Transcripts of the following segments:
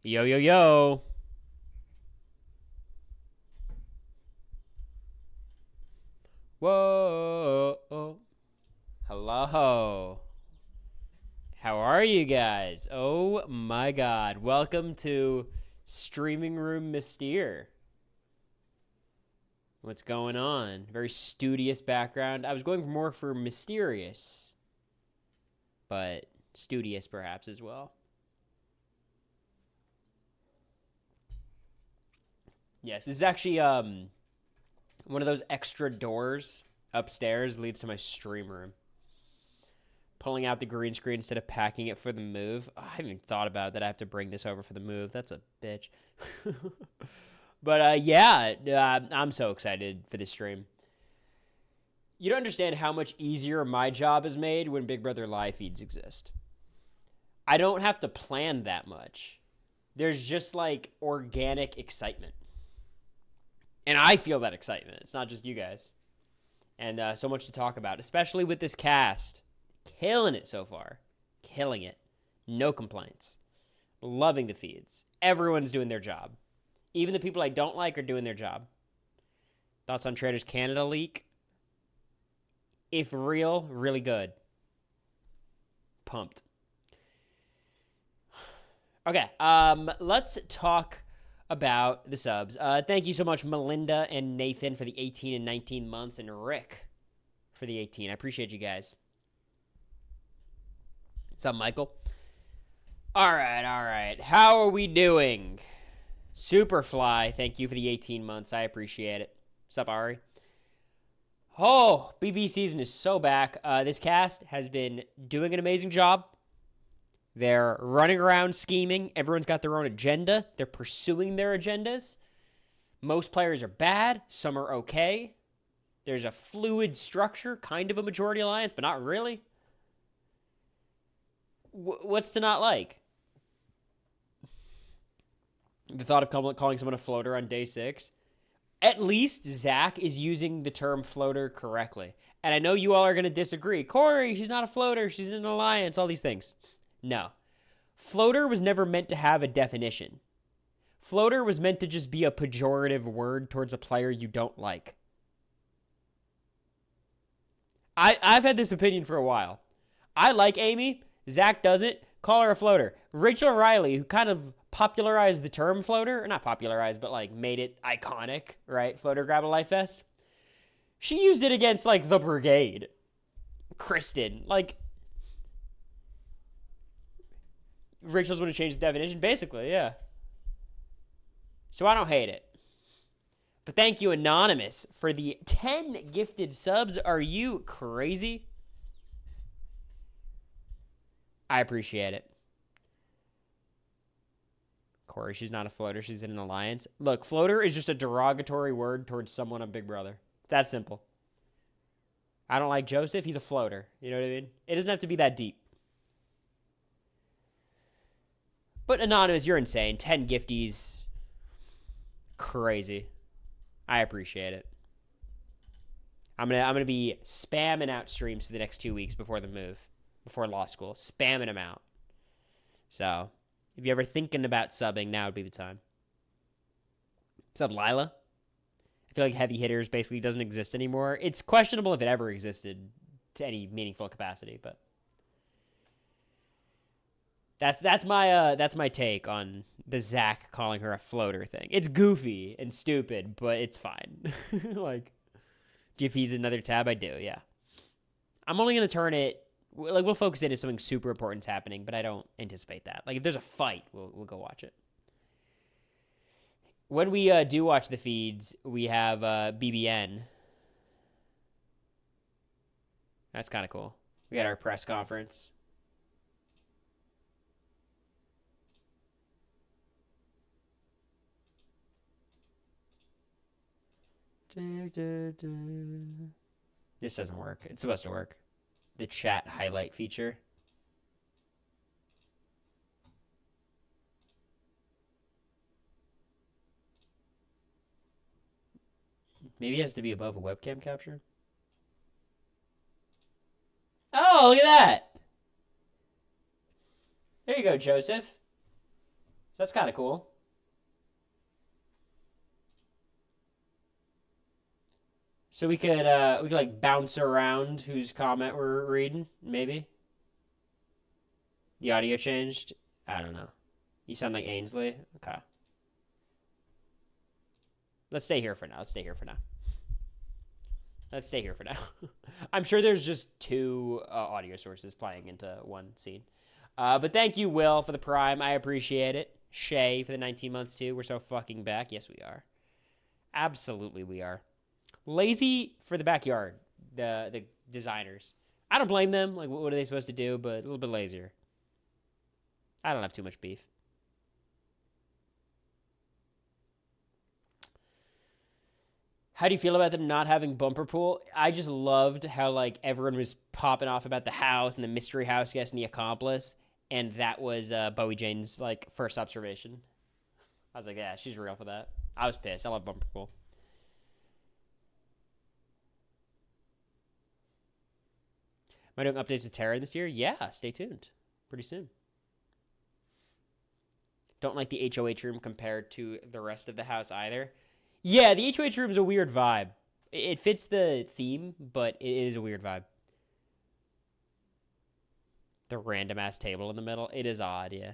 Yo, yo, yo. Whoa. Hello. How are you guys? Oh my god. Welcome to Streaming Room Mystere. What's going on? Very studious background. I was going more for mysterious, but studious perhaps as well. Yes, this is actually one of those extra doors upstairs leads to my stream room. Pulling out the green screen instead of packing it for the move. Oh, I haven't even thought about that. I have to bring this over for the move. That's a bitch. But yeah, I'm so excited for this stream. You don't understand how much easier my job is made when Big Brother live feeds exist. I don't have to plan that much. There's just like organic excitement. And I feel that excitement. It's not just you guys. And so much to talk about, especially with this cast. Killing it so far. Killing it. No complaints. Loving the feeds. Everyone's doing their job. Even the people I don't like are doing their job. Thoughts on Traders Canada leak? If real, really good. Pumped. Okay, let's talk about the subs. Thank you so much, Melinda and Nathan, for the 18 and 19 months, and Rick for the 18. I appreciate you guys. What's up, Michael? All right. How are we doing? Superfly, thank you for the 18 months. I appreciate it. What's up, Ari? Oh, BB season is so back. This cast has been doing an amazing job. They're running around scheming. Everyone's got their own agenda. They're pursuing their agendas. Most players are bad. Some are okay. There's a fluid structure, kind of a majority alliance, but not really. What's to not like? The thought of calling someone a floater on day 6. At least Zach is using the term floater correctly. And I know you all are going to disagree. Cory, she's not a floater. She's in an alliance. All these things. No. Floater was never meant to have a definition. Floater was meant to just be a pejorative word towards a player you don't like. I've had this opinion for a while. I like Amy. Zach doesn't. Call her a floater. Rachel Riley, who kind of popularized the term floater, or not popularized, but like made it iconic, right? Floater grab a life vest. She used it against like the brigade. Kristen, like Rachel's going to change the definition, basically, yeah. So I don't hate it. But thank you, Anonymous, for the 10 gifted subs. Are you crazy? I appreciate it. Cory, she's not a floater. She's in an alliance. Look, floater is just a derogatory word towards someone on Big Brother. That simple. I don't like Joseph. He's a floater. You know what I mean? It doesn't have to be that deep. But Anonymous, you're insane. 10 gifties. Crazy. I appreciate it. I'm gonna be spamming out streams for the next 2 weeks before the move. Before law school. Spamming them out. So, if you're ever thinking about subbing, now would be the time. What's up, Lila? I feel like heavy hitters basically doesn't exist anymore. It's questionable if it ever existed to any meaningful capacity, but that's my take on the Zach calling her a floater thing. It's goofy and stupid, but it's fine. Like, if he's another tab, I do, yeah. I'm only gonna turn it. Like, we'll focus in if something super important's happening, but I don't anticipate that. Like, if there's a fight, we'll go watch it. When we do watch the feeds, we have BBN. That's kind of cool. We got our press conference. This doesn't work. It's supposed to work. The chat highlight feature. Maybe it has to be above a webcam capture. Oh, look at that. There you go, Joseph. That's kind of cool. So we could like bounce around whose comment we're reading, maybe. The audio changed. I don't know. You sound like Ainsley. Okay. Let's stay here for now. I'm sure there's just two audio sources playing into one scene. But thank you, Will, for the Prime. I appreciate it. Shay for the 19 months, too. We're so fucking back. Yes, we are. Absolutely, we are. Lazy for the backyard, the designers. I don't blame them. Like, what are they supposed to do? But a little bit lazier. I don't have too much beef. How do you feel about them not having bumper pool? I just loved how, like, everyone was popping off about the house and the mystery house guest and the accomplice. And that was Bowie Jane's, like, first observation. I was like, yeah, she's real for that. I was pissed. I love bumper pool. Am I doing updates with Tara this year? Yeah, stay tuned. Pretty soon. Don't like the HOH room compared to the rest of the house either. Yeah, the HOH room is a weird vibe. It fits the theme, but it is a weird vibe. The random-ass table in the middle. It is odd, yeah.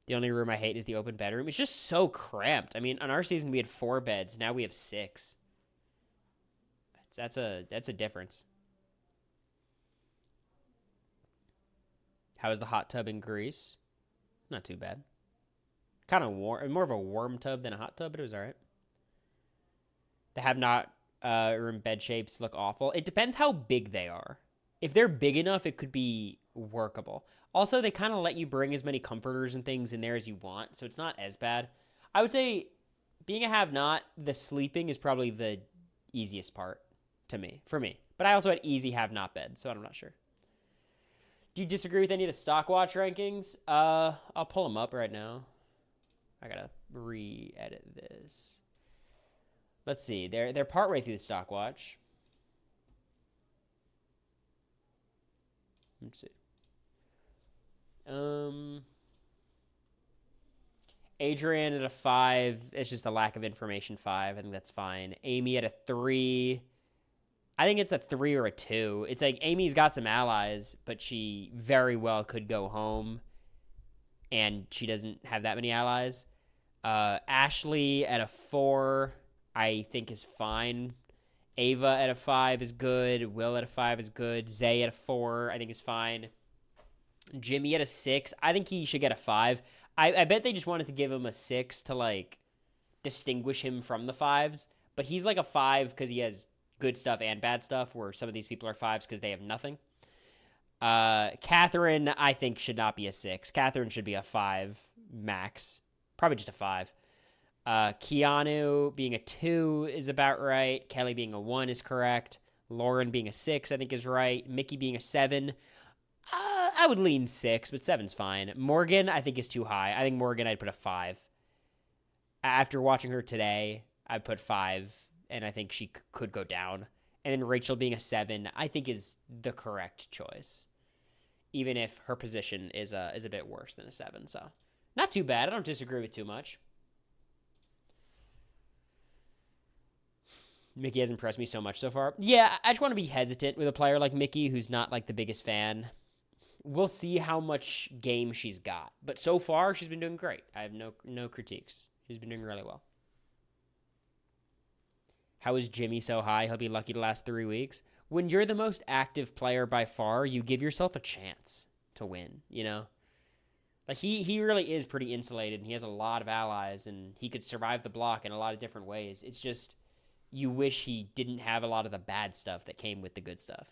The only room I hate is the open bedroom. It's just so cramped. I mean, on our season, we had 4 beds. Now we have 6. That's a difference. How is the hot tub in Greece? Not too bad. Kind of warm, more of a warm tub than a hot tub, but it was all right. The have-not room bed shapes look awful. It depends how big they are. If they're big enough, it could be workable. Also, they kind of let you bring as many comforters and things in there as you want, so it's not as bad. I would say, being a have-not, the sleeping is probably the easiest part for me. But I also had easy have-not beds, so I'm not sure. Do you disagree with any of the Stockwatch rankings? I'll pull them up right now. I gotta re-edit this. Let's see. They're partway through the Stockwatch. Let's see. Adrian at a 5. It's just a lack of information 5. I think that's fine. Amy at a 3. I think it's a 3 or a 2. It's like Amy's got some allies, but she very well could go home, and she doesn't have that many allies. Ashley at a 4, I think is fine. Ava at a 5 is good. Will at a 5 is good. Zay at a 4, I think is fine. Jimmy at a 6, I think he should get a 5. I bet they just wanted to give him a 6 to, like, distinguish him from the 5s, but he's like a 5 because he has good stuff and bad stuff, where some of these people are 5s because they have nothing. Catherine, I think, should not be a 6. Catherine should be a 5 max. Probably just a 5. Keanu being a 2 is about right. Kelly being a 1 is correct. Lauren being a 6, I think, is right. Mickey being a 7. I would lean 6, but 7's fine. Morgan, I think, is too high. I think Morgan, I'd put a 5. After watching her today, I'd put 5, and I think she could go down. And then Rachel being a 7, I think, is the correct choice, even if her position is a bit worse than a 7. So not too bad. I don't disagree with too much. Mickey has impressed me so much so far. Yeah, I just want to be hesitant with a player like Mickey, who's not, like, the biggest fan. We'll see how much game she's got. But so far, she's been doing great. I have no critiques. She's been doing really well. How is Jimmy so high? He'll be lucky to last 3 weeks. When you're the most active player by far, you give yourself a chance to win, you know? Like, he really is pretty insulated, and he has a lot of allies, and he could survive the block in a lot of different ways. It's just, you wish he didn't have a lot of the bad stuff that came with the good stuff.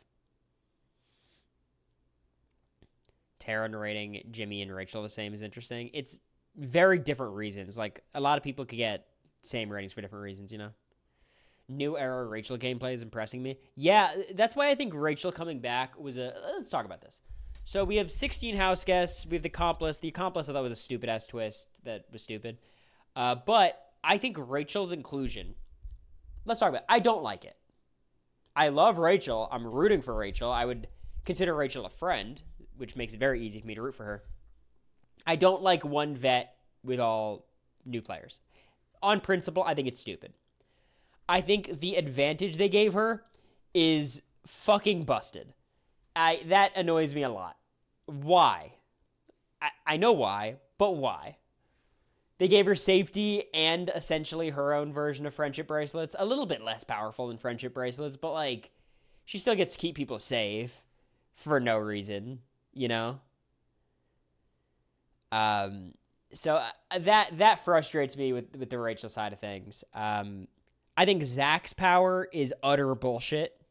Tara narrating Jimmy and Rachel the same is interesting. It's very different reasons. Like, a lot of people could get same ratings for different reasons, you know? New era Rachel gameplay is impressing me. Yeah, that's why I think Rachel coming back was let's talk about this. So we have 16 house guests. We have the accomplice. The accomplice I thought was a stupid-ass twist that was stupid. But I think Rachel's inclusion, let's talk about it. I don't like it. I love Rachel. I'm rooting for Rachel. I would consider Rachel a friend, which makes it very easy for me to root for her. I don't like one vet with all new players. On principle, I think it's stupid. I think the advantage they gave her is fucking busted. That annoys me a lot. Why? I know why, but why? They gave her safety and essentially her own version of friendship bracelets. A little bit less powerful than friendship bracelets, but like, she still gets to keep people safe for no reason, you know? So that frustrates me with the Rachel side of things. I think Zach's power is utter bullshit.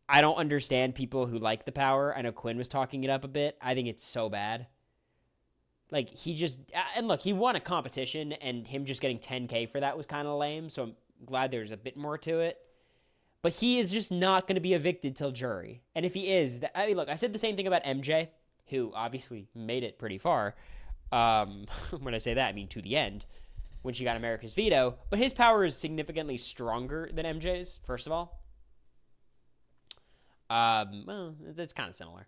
I don't understand people who like the power. I know Quinn was talking it up a bit. I think it's so bad. Like, he just... And look, he won a competition, and him just getting 10K for that was kind of lame, so I'm glad there's a bit more to it. But he is just not going to be evicted till jury. And if he is... I mean, look, I said the same thing about MJ, who obviously made it pretty far. When I say that, I mean to the end, when she got America's veto. But his power is significantly stronger than MJ's, first of all. Well, it's kind of similar.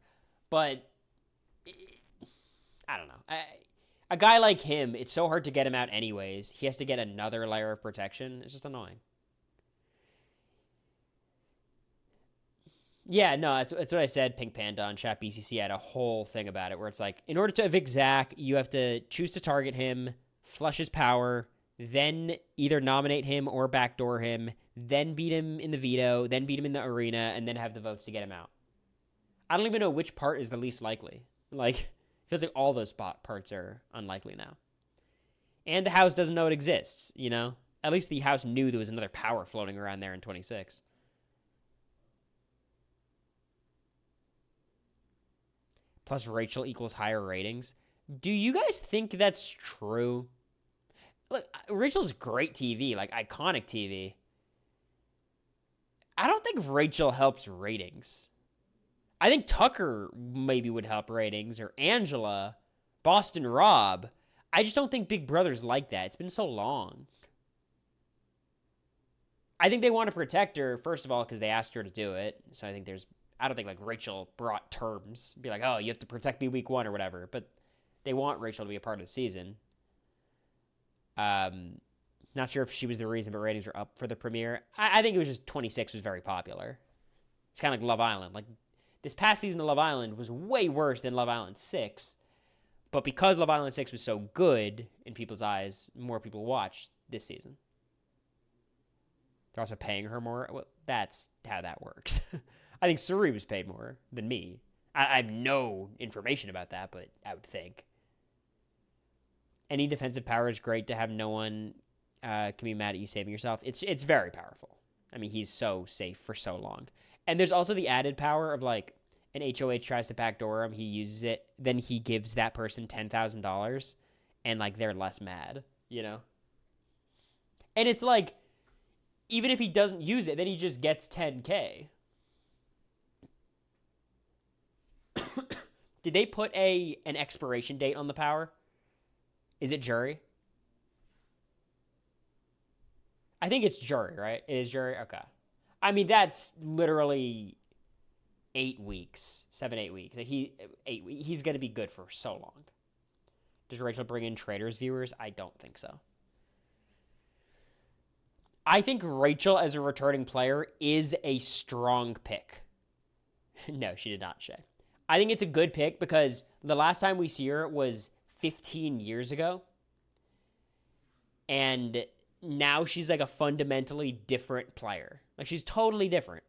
But... I don't know. A guy like him, it's so hard to get him out anyways. He has to get another layer of protection. It's just annoying. Yeah, no, that's what I said. Pink Panda on Chat BCC had a whole thing about it where it's like, in order to evict Zach, you have to choose to target him, flush his power, then either nominate him or backdoor him, then beat him in the veto, then beat him in the arena, and then have the votes to get him out. I don't even know which part is the least likely. Like... Feels like all those parts are unlikely now. And the House doesn't know it exists, you know? At least the House knew there was another power floating around there in 26. Plus Rachel equals higher ratings. Do you guys think that's true? Look, Rachel's great TV, like iconic TV. I don't think Rachel helps ratings. I think Tucker maybe would help ratings, or Angela, Boston Rob. I just don't think Big Brother's like that. It's been so long. I think they want to protect her, first of all, because they asked her to do it. So I don't think like Rachel brought terms. Be like, oh, you have to protect me week 1 or whatever. But they want Rachel to be a part of the season. Not sure if she was the reason, but ratings were up for the premiere. I think it was just 26 was very popular. It's kind of like Love Island. Like, this past season of Love Island was way worse than Love Island 6. But because Love Island 6 was so good in people's eyes, more people watched this season. They're also paying her more. Well, that's how that works. I think Suri was paid more than me. I have no information about that, but I would think. Any defensive power is great to have no one can be mad at you saving yourself. It's very powerful. I mean, he's so safe for so long. And there's also the added power of, like, an HOH tries to backdoor him, he uses it, then he gives that person $10,000, and, like, they're less mad, you know? And it's like, even if he doesn't use it, then he just gets 10K. Did they put an expiration date on the power? Is it jury? I think it's jury, right? It is jury? Okay. I mean, that's literally 8 weeks, 7-8 weeks. He's going to be good for so long. Does Rachel bring in Traders viewers? I don't think so. I think Rachel as a returning player is a strong pick. No, she did not, Shay. I think it's a good pick because the last time we see her was 15 years ago. And now she's like a fundamentally different player. Like, she's totally different.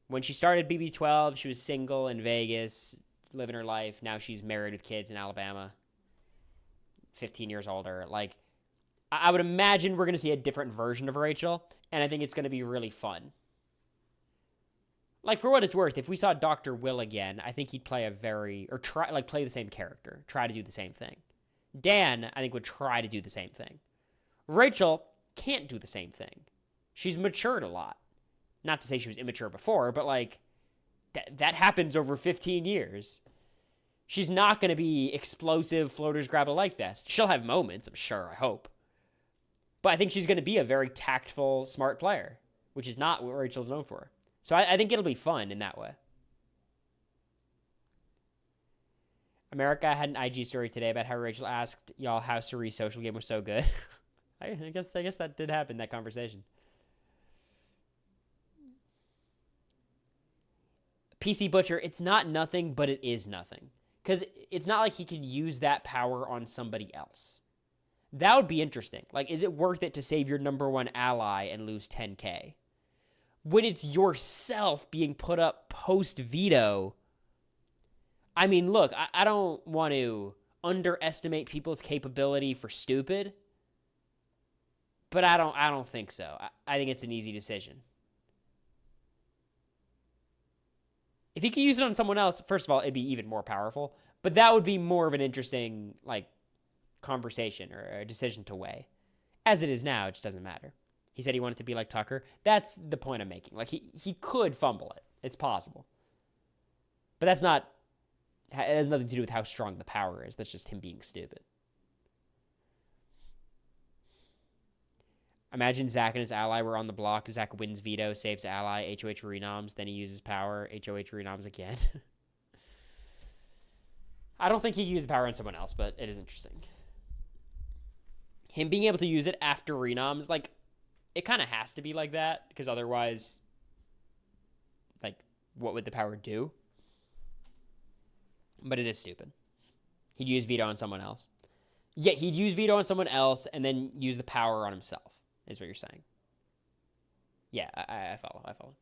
When she started BB12, she was single in Vegas, living her life. Now she's married with kids in Alabama, 15 years older. Like, I would imagine we're going to see a different version of Rachel, and I think it's going to be really fun. Like, for what it's worth, if we saw Dr. Will again, I think he'd play play the same character, try to do the same thing. Dan, I think, would try to do the same thing. Rachel can't do the same thing. She's matured a lot. Not to say she was immature before, but, like, that happens over 15 years. She's not going to be explosive, floaters grab a life vest. She'll have moments, I'm sure, I hope. But I think she's going to be a very tactful, smart player, which is not what Rachel's known for. So I think it'll be fun in that way. America had an IG story today about how Rachel asked y'all how Cerie's social game was so good. I guess that did happen, that conversation. PC Butcher, it's not nothing, but it is nothing. Because it's not like he can use that power on somebody else. That would be interesting. Like, is it worth it to save your number one ally and lose 10K? When it's yourself being put up post-veto, I mean, look, I don't want to underestimate people's capability for stupid, but I don't think so. I think it's an easy decision. If he could use it on someone else, first of all, it'd be even more powerful. But that would be more of an interesting, like, conversation or a decision to weigh. As it is now, it just doesn't matter. He said he wanted to be like Tucker. That's the point I'm making. Like, he could fumble it. It's possible. But it has nothing to do with how strong the power is. That's just him being stupid. Imagine Zach and his ally were on the block. Zach wins veto, saves ally, HOH renoms, then he uses power, HOH renoms again. I don't think he could use the power on someone else, but it is interesting. Him being able to use it after renoms, like, it kind of has to be like that, because otherwise, like, what would the power do? But it is stupid. He'd use veto on someone else. Yeah, he'd use veto on someone else and then use the power on himself, is what you're saying. Yeah, I follow.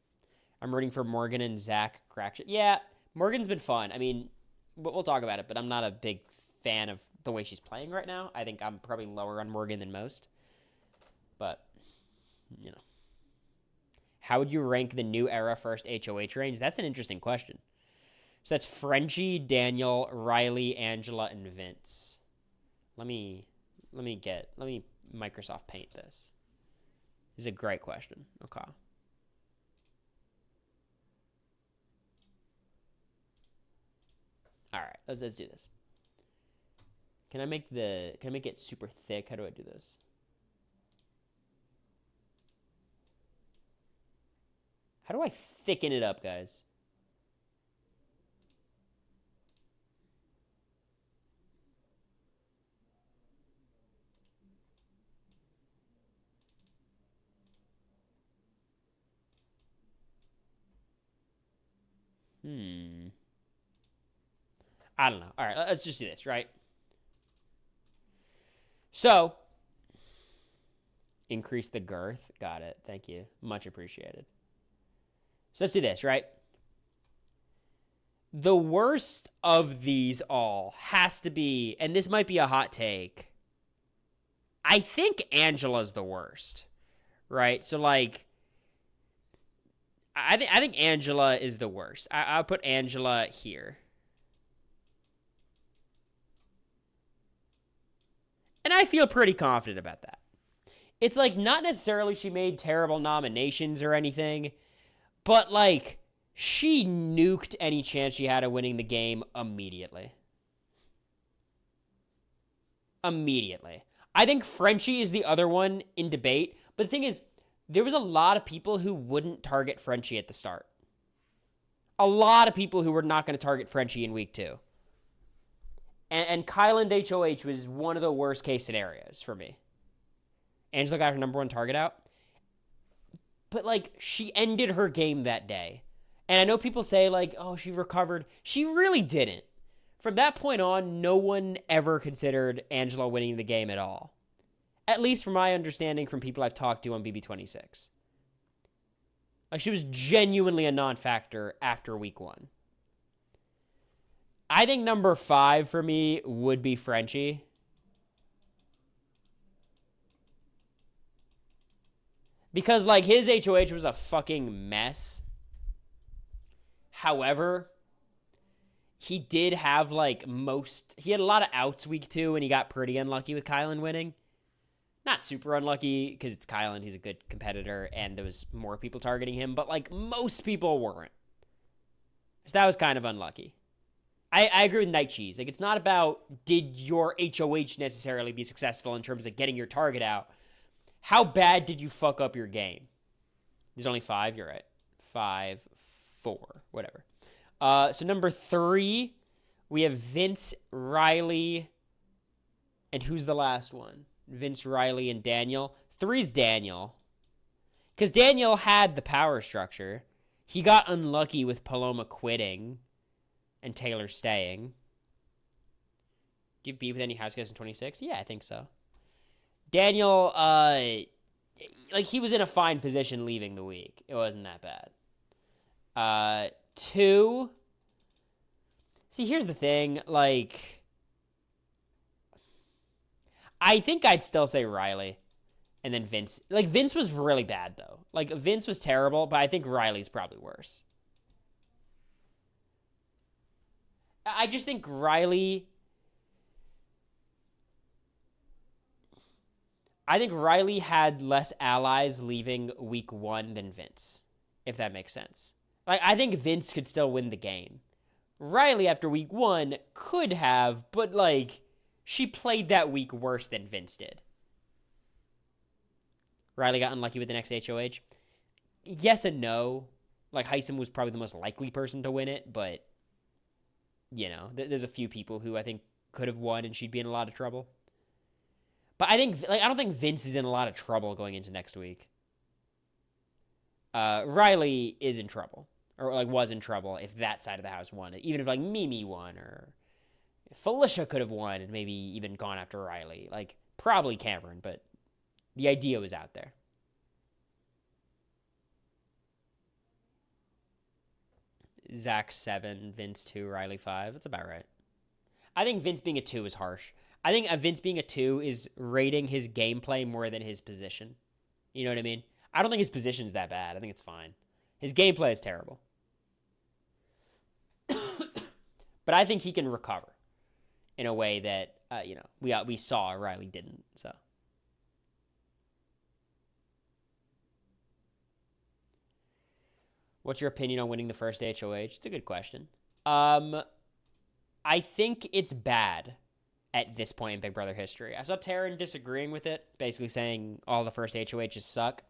I'm rooting for Morgan and Zach Crackshot. Yeah, Morgan's been fun. I mean, we'll talk about it, but I'm not a big fan of the way she's playing right now. I think I'm probably lower on Morgan than most. But, you know. How would you rank the new era first HOH range? That's an interesting question. So that's Frenchie, Daniel, Riley, Angela, and Vince. Let me Microsoft Paint this. This is a great question. Okay. All right, let's do this. Can I make it super thick? How do I do this? How do I thicken it up, guys? I don't know. All right, let's just do this, right? So, increase the girth. Got it. Thank you. Much appreciated. So let's do this, right? The worst of these all has to be, and this might be a hot take, I think Angela's the worst, right? So, like, I think Angela is the worst. I'll put Angela here. And I feel pretty confident about that. It's like not necessarily she made terrible nominations or anything, but like she nuked any chance she had of winning the game immediately. Immediately. I think Frenchie is the other one in debate, but the thing is, there was a lot of people who wouldn't target Frenchie at the start. A lot of people who were not going to target Frenchie in week 2. And Kyland HOH was one of the worst case scenarios for me. Angela got her number 1 target out. But, like, she ended her game that day. And I know people say, like, oh, she recovered. She really didn't. From that point on, no one ever considered Angela winning the game at all. At least from my understanding from people I've talked to on BB26. Like, she was genuinely a non-factor after week 1. I think number 5 for me would be Frenchie. Because, like, his HOH was a fucking mess. However, he did have, like, he had a lot of outs week 2, and he got pretty unlucky with Kylan winning. Not super unlucky, because it's Kylan, he's a good competitor, and there was more people targeting him, but, like, most people weren't. So that was kind of unlucky. I agree with Night Cheese. Like, it's not about did your HOH necessarily be successful in terms of getting your target out. How bad did you fuck up your game? There's only 5, you're right. 5, 4, whatever. So number 3 We have Vince, Riley, and who's the last one? Vince, Riley, and Daniel. 3's Daniel. Because Daniel had the power structure. He got unlucky with Paloma quitting and Taylor staying. Do you beef with any house guests in 26? Yeah, I think so. Daniel, he was in a fine position leaving the week. It wasn't that bad. 2. See, here's the thing. I think I'd still say Riley. And then Vince. Vince was really bad, though. Vince was terrible, but I think Riley's probably worse. I just think Riley... I think Riley had less allies leaving week 1 than Vince, if that makes sense. I think Vince could still win the game. Riley, after week 1, could have, but, she played that week worse than Vince did. Riley got unlucky with the next HOH. Yes and no. Heisem was probably the most likely person to win it, but, there's a few people who I think could have won and she'd be in a lot of trouble. But I don't think Vince is in a lot of trouble going into next week. Riley is in trouble. Or, was in trouble if that side of the house won. Even if, Mimi won, or if Felicia could have won and maybe even gone after Riley. Probably Cameron, but the idea was out there. Zach 7, Vince 2, Riley 5. That's about right. I think Vince being a 2 is harsh. I think Vince being a 2 is rating his gameplay more than his position. You know what I mean? I don't think his position's that bad. I think it's fine. His gameplay is terrible. But I think he can recover in a way that, we saw Riley didn't, so. What's your opinion on winning the first HOH? It's a good question. I think it's bad at this point in Big Brother history. I saw Taryn disagreeing with it, basically saying all the first HOHs suck.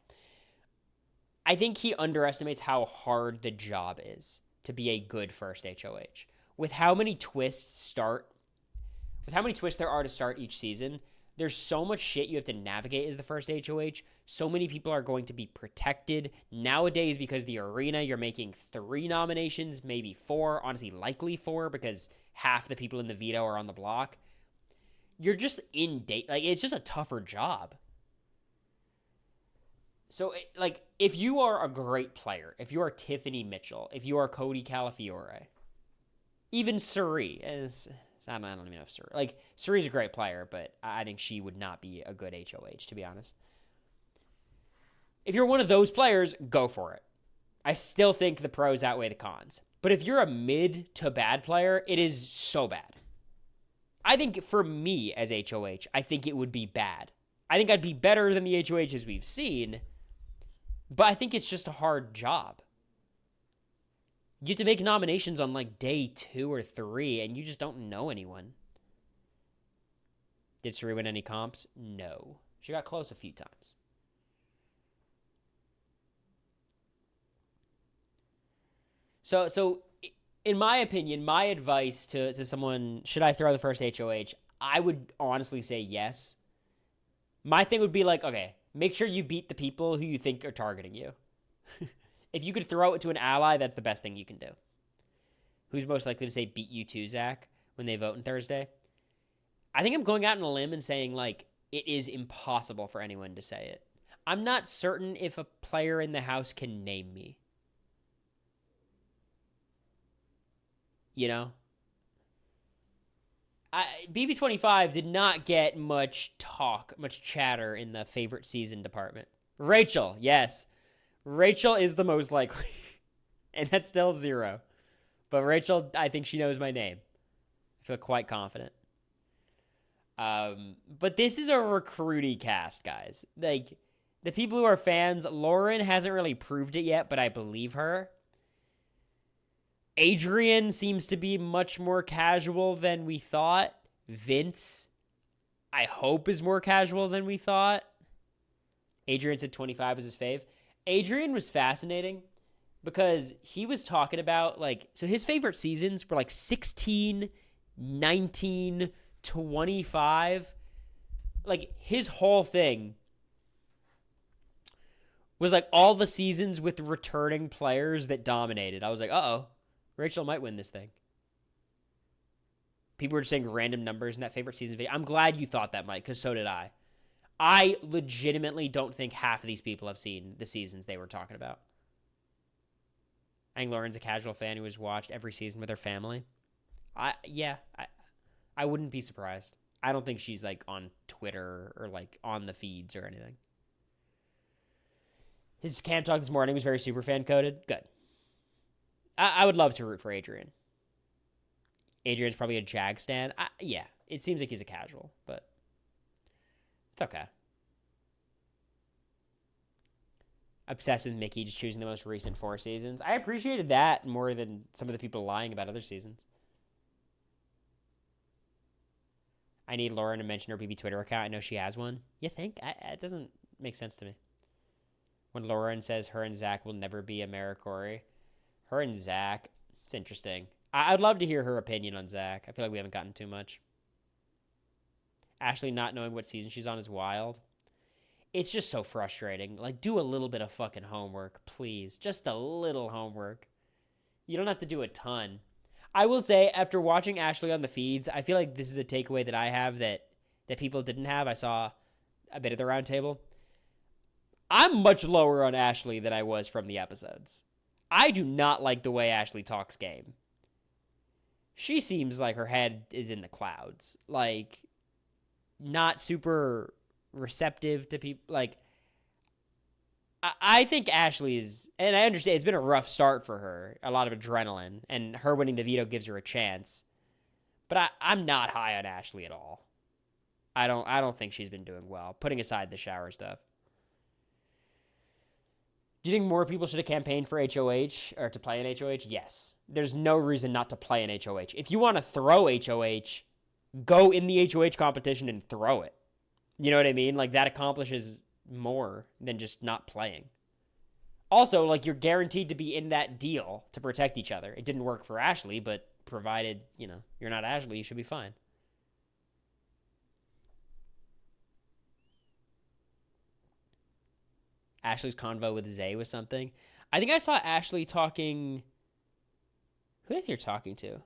I think he underestimates how hard the job is to be a good first HOH. With how many twists there are to start each season, there's so much shit you have to navigate as the first HOH. So many people are going to be protected. Nowadays, because the arena, you're making 3 nominations, maybe 4, honestly likely 4, because half the people in the veto are on the block. You're just in date. It's just a tougher job. So, if you are a great player, if you are Tiffany Mitchell, if you are Cody Calafiore, even Suri, I don't even know if Suri, Suri's a great player, but I think she would not be a good HOH, to be honest. If you're one of those players, go for it. I still think the pros outweigh the cons. But if you're a mid to bad player, it is so bad. I think for me as HOH, I think it would be bad. I think I'd be better than the HOHs we've seen, but I think it's just a hard job. You get to make nominations on day 2 or 3, and you just don't know anyone. Did Suri win any comps? No. She got close a few times. So in my opinion, my advice to someone, should I throw the first HOH? I would honestly say yes. My thing would be okay, make sure you beat the people who you think are targeting you. If you could throw it to an ally, that's the best thing you can do. Who's most likely to say beat you too, Zach, when they vote on Thursday? I think I'm going out on a limb and saying, it is impossible for anyone to say it. I'm not certain if a player in the house can name me. BB27 did not get much chatter in the favorite season department. Rachel, yes. Rachel is the most likely. And that's still 0. But Rachel, I think she knows my name. I feel quite confident. But this is a recruity cast, guys. The people who are fans, Lauren hasn't really proved it yet, but I believe her. Adrian seems to be much more casual than we thought. Vince, I hope, is more casual than we thought. Adrian said 25 was his fave. Adrian was fascinating because he was talking about, so his favorite seasons were 16, 19, 25. Like, his whole thing was like all the seasons with returning players that dominated. I was like, uh-oh, Rachel might win this thing. People were just saying random numbers in that favorite season video. I'm glad you thought that, Mike, because so did I. I legitimately don't think half of these people have seen the seasons they were talking about. I think Lauren's a casual fan who has watched every season with her family. I wouldn't be surprised. I don't think she's like on Twitter or like on the feeds or anything. His camp talk this morning was very superfan coded. Good. I would love to root for Adrian. Adrian's probably a Jag stan. Yeah, it seems like he's a casual, but it's okay. Obsessed with Mickey just choosing the most recent 4 seasons. I appreciated that more than some of the people lying about other seasons. I need Lauren to mention her BB Twitter account. I know she has one. You think? It doesn't make sense to me. When Lauren says her and Zach will never be a Cory. Her and Zach, it's interesting. I'd love to hear her opinion on Zach. I feel like we haven't gotten too much. Ashley not knowing what season she's on is wild. It's just so frustrating. Like, do a little bit of fucking homework, please. Just a little homework. You don't have to do a ton. I will say, after watching Ashley on the feeds, I feel like this is a takeaway that I have that people didn't have. I saw a bit of the roundtable. I'm much lower on Ashley than I was from the episodes. I do not like the way Ashley talks game. She seems like her head is in the clouds. Like, not super receptive to people. Like, I think Ashley is, and I understand it's been a rough start for her, a lot of adrenaline, and her winning the veto gives her a chance. But I'm not high on Ashley at all. I don't think she's been doing well, putting aside the shower stuff. Do you think more people should have campaigned for HOH or to play in HOH? Yes. There's no reason not to play in HOH. If you want to throw HOH, go in the HOH competition and throw it. You know what I mean? Like, that accomplishes more than just not playing. Also, like, you're guaranteed to be in that deal to protect each other. It didn't work for Ashley, but provided, you're not Ashley, you should be fine. Ashley's convo with Zay was something. I think I saw Ashley talking. Who is he talking to?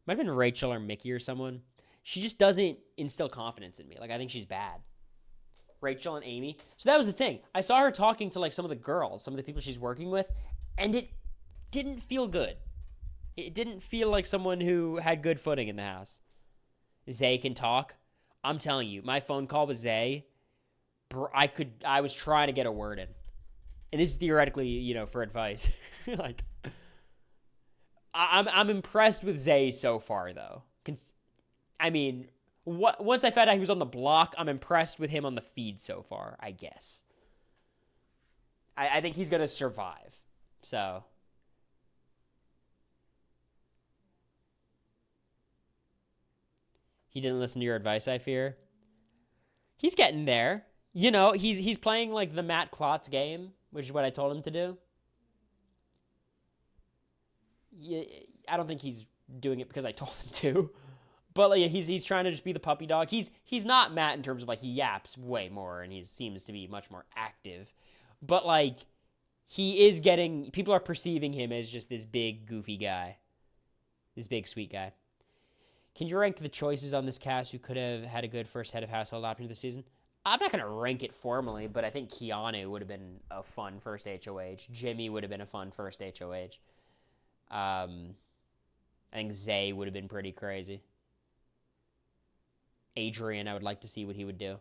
Might have been Rachel or Mickey or someone. She just doesn't instill confidence in me. Like, I think she's bad. Rachel and Amy. So that was the thing. I saw her talking to like some of the girls, some of the people she's working with, and it didn't feel good. It didn't feel like someone who had good footing in the house. Zay can talk. I'm telling you, my phone call with Zay, I was trying to get a word in. And this is theoretically, for advice. Like, I'm impressed with Zay so far, though. Once I found out he was on the block, I'm impressed with him on the feed so far, I guess. I think he's going to survive. So. He didn't listen to your advice, I fear. He's getting there. He's playing like the Matt Klotz game, which is what I told him to do. Yeah, I don't think he's doing it because I told him to. But like, he's trying to just be the puppy dog. He's not Matt in terms of like he yaps way more and he seems to be much more active. But like he is getting, people are perceiving him as just this big goofy guy. This big sweet guy. Can you rank the choices on this cast who could have had a good first head of household option this season? I'm not going to rank it formally, but I think Keanu would have been a fun first HOH. Jimmy would have been a fun first HOH. I think Zay would have been pretty crazy. Adrian, I would like to see what he would do.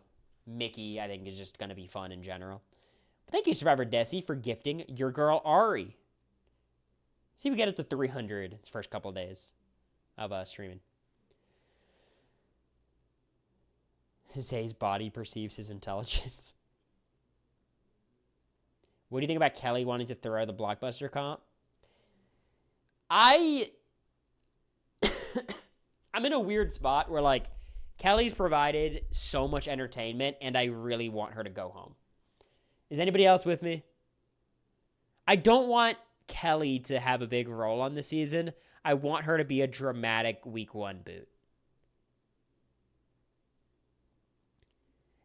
Mickey, I think, is just going to be fun in general. But thank you, Survivor Desi, for gifting your girl Ari. See if we get it to 300 this first couple of days of streaming. Zay's body perceives his intelligence. What do you think about Kelly wanting to throw the Blockbuster comp? I'm in a weird spot where, like, Kelly's provided so much entertainment, and I really want her to go home. Is anybody else with me? I don't want Kelly to have a big role on the season. I want her to be a dramatic week 1 boot.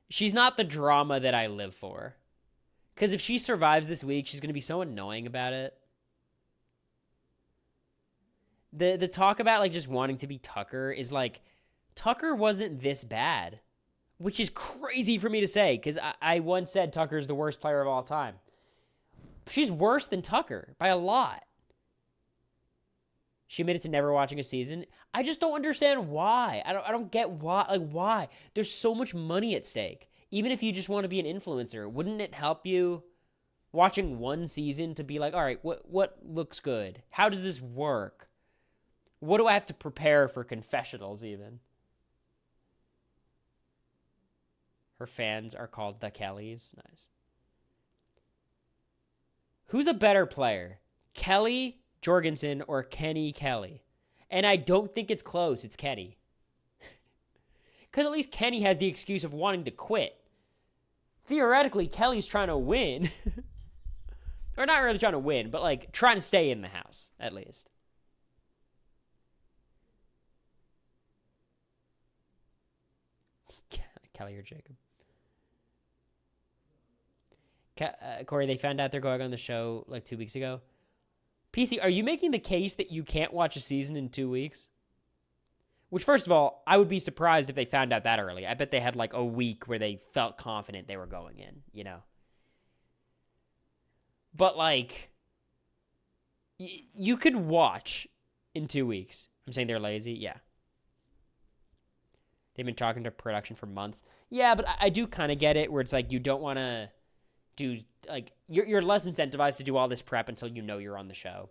She's not the drama that I live for. Because if she survives this week, she's going to be so annoying about it. The talk about like just wanting to be Tucker is like, Tucker wasn't this bad. Which is crazy for me to say, because I once said Tucker's the worst player of all time. She's worse than Tucker by a lot. She admitted to never watching a season. I just don't understand why. I don't get why. Like, why? There's so much money at stake. Even if you just want to be an influencer, wouldn't it help you watching one season to be like, all right, what looks good? How does this work? What do I have to prepare for confessionals even? Her fans are called the Kellys. Nice. Who's a better player? Kelly Jorgensen or Kenny Kelly? And I don't think it's close. It's Kenny. Because at least Kenny has the excuse of wanting to quit. Theoretically, Kelly's trying to win. Or not really trying to win, but like trying to stay in the house, at least. Kelly or Jacob. Cory, they found out they're going on the show like 2 weeks ago. PC, are you making the case that you can't watch a season in 2 weeks? Which, first of all, I would be surprised if they found out that early. I bet they had like a week where they felt confident they were going in, you know? But like, you could watch in 2 weeks. I'm saying they're lazy? Yeah. They've been talking to production for months. Yeah, but I do kind of get it, where it's like you don't want to do, like, you're less incentivized to do all this prep until you know you're on the show.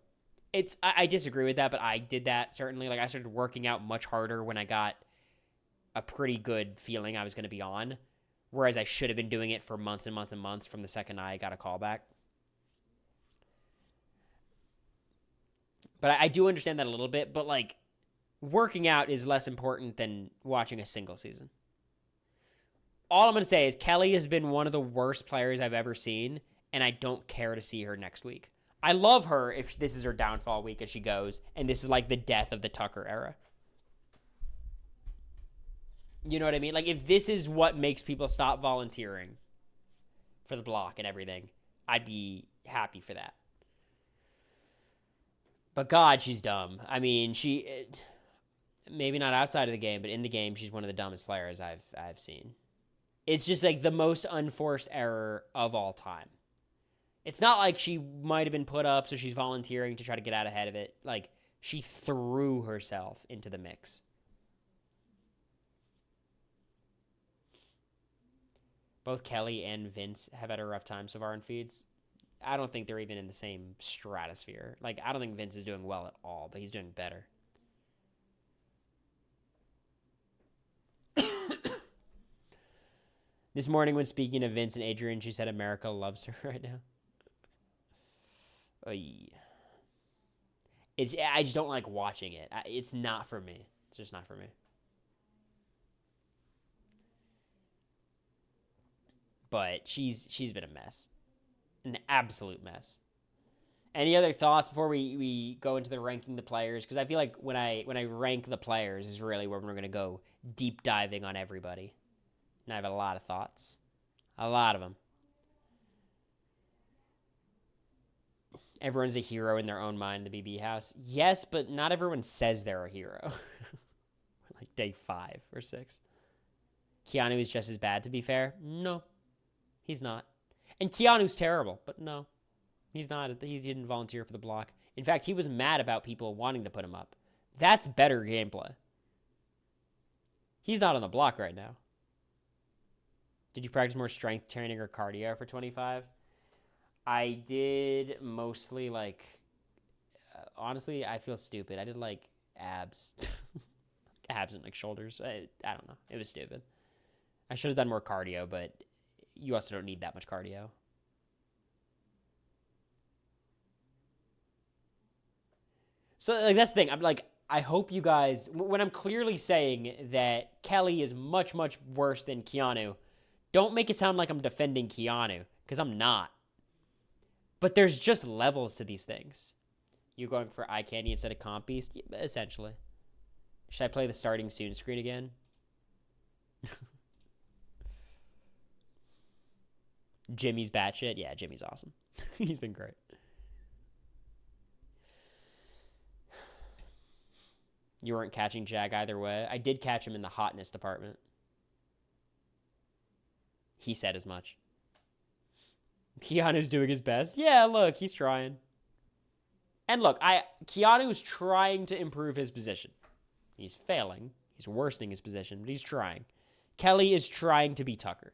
I disagree with that, but I did that, certainly. Like, I started working out much harder when I got a pretty good feeling I was going to be on, whereas I should have been doing it for months and months and months from the second I got a call back. But I do understand that a little bit, but, like, working out is less important than watching a single season. All I'm going to say is Kelly has been one of the worst players I've ever seen, and I don't care to see her next week. I love her if this is her downfall week as she goes, and this is like the death of the Tucker era. You know what I mean? Like, if this is what makes people stop volunteering for the block and everything, I'd be happy for that. But God, she's dumb. I mean, maybe not outside of the game, but in the game, she's one of the dumbest players I've seen. It's just like the most unforced error of all time. It's not like she might have been put up, so she's volunteering to try to get out ahead of it. Like, she threw herself into the mix. Both Kelly and Vince have had a rough time so far in feeds. I don't think they're even in the same stratosphere. Like, I don't think Vince is doing well at all, but he's doing better. This morning when speaking of Vince and Adrian, she said America loves her right now. I just don't like watching it. It's not for me. It's just not for me. But she's been a mess. An absolute mess. Any other thoughts before we go into the ranking the players? Because I feel like when I rank the players is really where we're going to go deep diving on everybody. And I have a lot of thoughts. A lot of them. Everyone's a hero in their own mind, the BB house. Yes, but not everyone says they're a hero. Like day 5 or 6. Keanu is just as bad, to be fair. No, he's not. And Keanu's terrible, but no, he's not. He didn't volunteer for the block. In fact, he was mad about people wanting to put him up. That's better gameplay. He's not on the block right now. Did you practice more strength training or cardio for 25? I did mostly, like, honestly, I feel stupid. I did, like, abs. Abs and, like, shoulders. I don't know. It was stupid. I should have done more cardio, but you also don't need that much cardio. So, like, that's the thing. I'm like, I hope you guys, when I'm clearly saying that Kelly is much, much worse than Keanu, don't make it sound like I'm defending Keanu, because I'm not. But there's just levels to these things. You're going for eye candy instead of comp beast? Yeah, essentially. Should I play the starting soon screen again? Jimmy's batshit. Yeah, Jimmy's awesome. He's been great. You weren't catching Jack either way. I did catch him in the hotness department. He said as much. Keanu's doing his best. Yeah, look, he's trying. And look, Keanu's trying to improve his position. He's failing. He's worsening his position, but he's trying. Kelly is trying to be Tucker.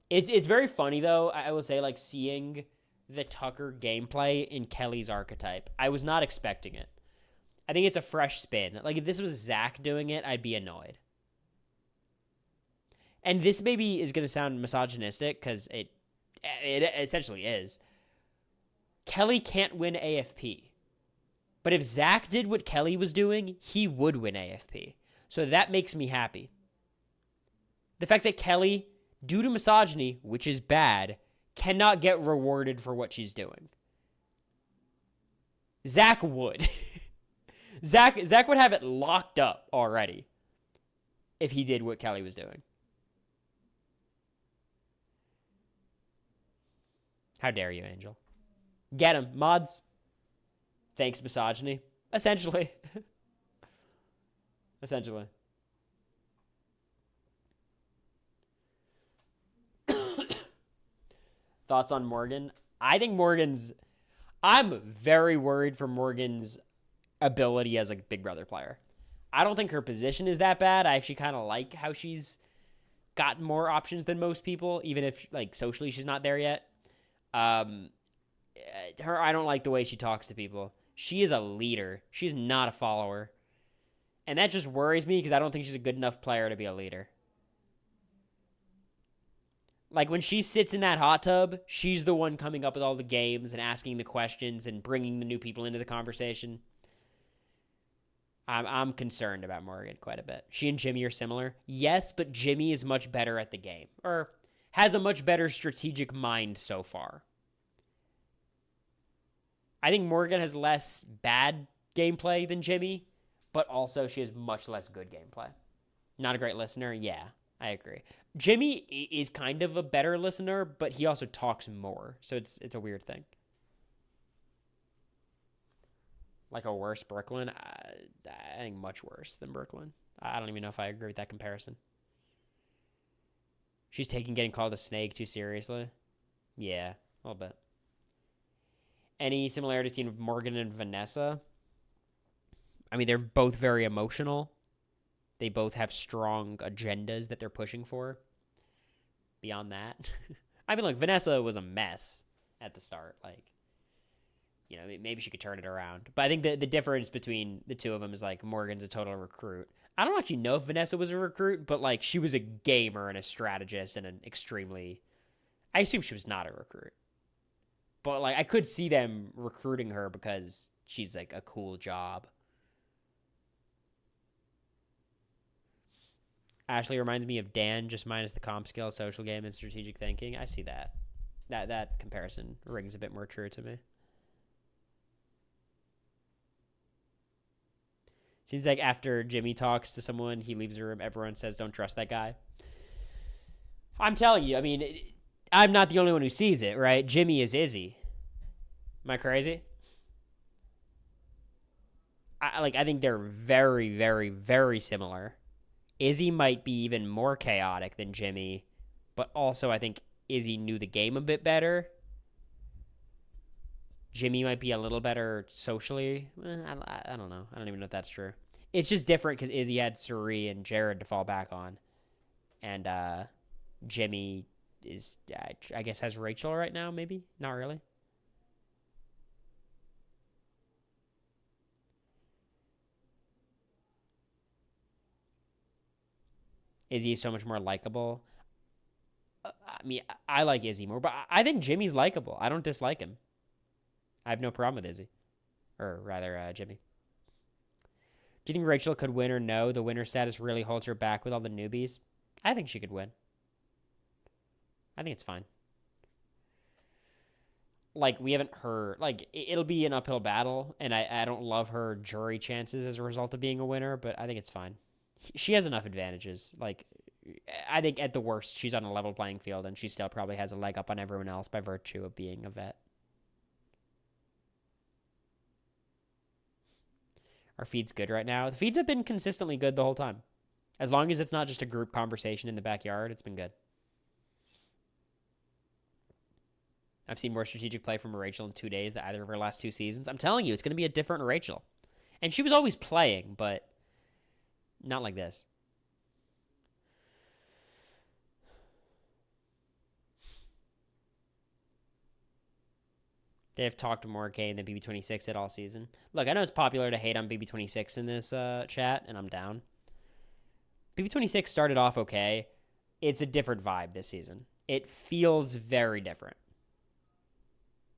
It's very funny, though, I will say, like, seeing the Tucker gameplay in Kelly's archetype. I was not expecting it. I think it's a fresh spin. Like, if this was Zach doing it, I'd be annoyed. And this maybe is going to sound misogynistic, because it essentially is. Kelly can't win AFP. But if Zach did what Kelly was doing, he would win AFP. So that makes me happy. The fact that Kelly, due to misogyny, which is bad, cannot get rewarded for what she's doing. Zach would. Zach would have it locked up already if he did what Kelly was doing. How dare you, Angel? Get him, mods. Thanks, misogyny. Essentially. Essentially. Thoughts on Morgan? I think I'm very worried for Morgan's ability as a Big Brother player. I don't think her position is that bad. I actually kind of like how she's got more options than most people, even if, like, socially she's not there yet. I don't like the way she talks to people. She is a leader. She's not a follower. And that just worries me because I don't think she's a good enough player to be a leader. Like, when she sits in that hot tub, she's the one coming up with all the games and asking the questions and bringing the new people into the conversation. I'm concerned about Morgan quite a bit. She and Jimmy are similar. Yes, but Jimmy is much better at the game, or has a much better strategic mind so far. I think Morgan has less bad gameplay than Jimmy, but also she has much less good gameplay. Not a great listener? Yeah, I agree. Jimmy is kind of a better listener, but he also talks more, so it's a weird thing. Like a worse Brooklyn? I think much worse than Brooklyn. I don't even know if I agree with that comparison. She's taking getting called a snake too seriously? Yeah, a little bit. Any similarity between Morgan and Vanessa? I mean, they're both very emotional. They both have strong agendas that they're pushing for. Beyond that. I mean, look, Vanessa was a mess at the start. Like, you know, maybe she could turn it around. But I think the difference between the two of them is, like, Morgan's a total recruit. I don't actually know if Vanessa was a recruit, but, like, she was a gamer and a strategist and an extremely... I assume she was not a recruit. But, like, I could see them recruiting her because she's, like, a cool job. Ashley reminds me of Dan, just minus the comp skill, social game, and strategic thinking. I see that. That comparison rings a bit more true to me. Seems like after Jimmy talks to someone, he leaves the room, everyone says, don't trust that guy. I'm telling you, I mean, I'm not the only one who sees it, right? Jimmy is Izzy. Am I crazy? I think they're very, very, very similar. Izzy might be even more chaotic than Jimmy, but also I think Izzy knew the game a bit better. Jimmy might be a little better socially. I don't know. I don't even know if that's true. It's just different because Izzy had Suri and Jared to fall back on. And Jimmy is, I guess, has Rachel right now, maybe? Not really. Izzy is so much more likable. I mean, I like Izzy more, but I think Jimmy's likable. I don't dislike him. I have no problem with Izzy. Or rather, Jimmy. Do you think Rachel could win or no? The winner status really holds her back with all the newbies? I think she could win. I think it's fine. Like, we haven't heard... Like, it'll be an uphill battle, and I don't love her jury chances as a result of being a winner, but I think it's fine. She has enough advantages. Like, I think at the worst, she's on a level playing field, and she still probably has a leg up on everyone else by virtue of being a vet. Our feed's good right now. The feeds have been consistently good the whole time. As long as it's not just a group conversation in the backyard, it's been good. I've seen more strategic play from Rachel in 2 days than either of her last 2 seasons. I'm telling you, it's going to be a different Rachel. And she was always playing, but not like this. They have talked more Kane than BB26 did all season. Look, I know it's popular to hate on BB26 in this chat, and I'm down. BB26 started off okay. It's a different vibe this season. It feels very different.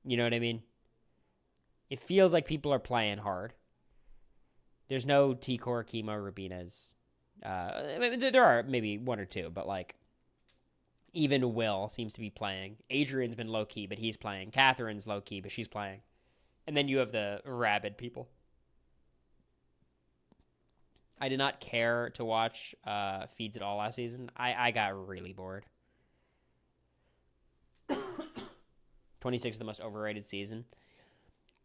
You know what I mean? It feels like people are playing hard. There's no T-Core, Chemo, Rubinez. There are maybe 1 or 2, but like even Will seems to be playing. Adrian's been low-key, but he's playing. Catherine's low-key, but she's playing. And then you have the rabid people. I did not care to watch feeds at all last season. I got really bored. 26 is the most overrated season.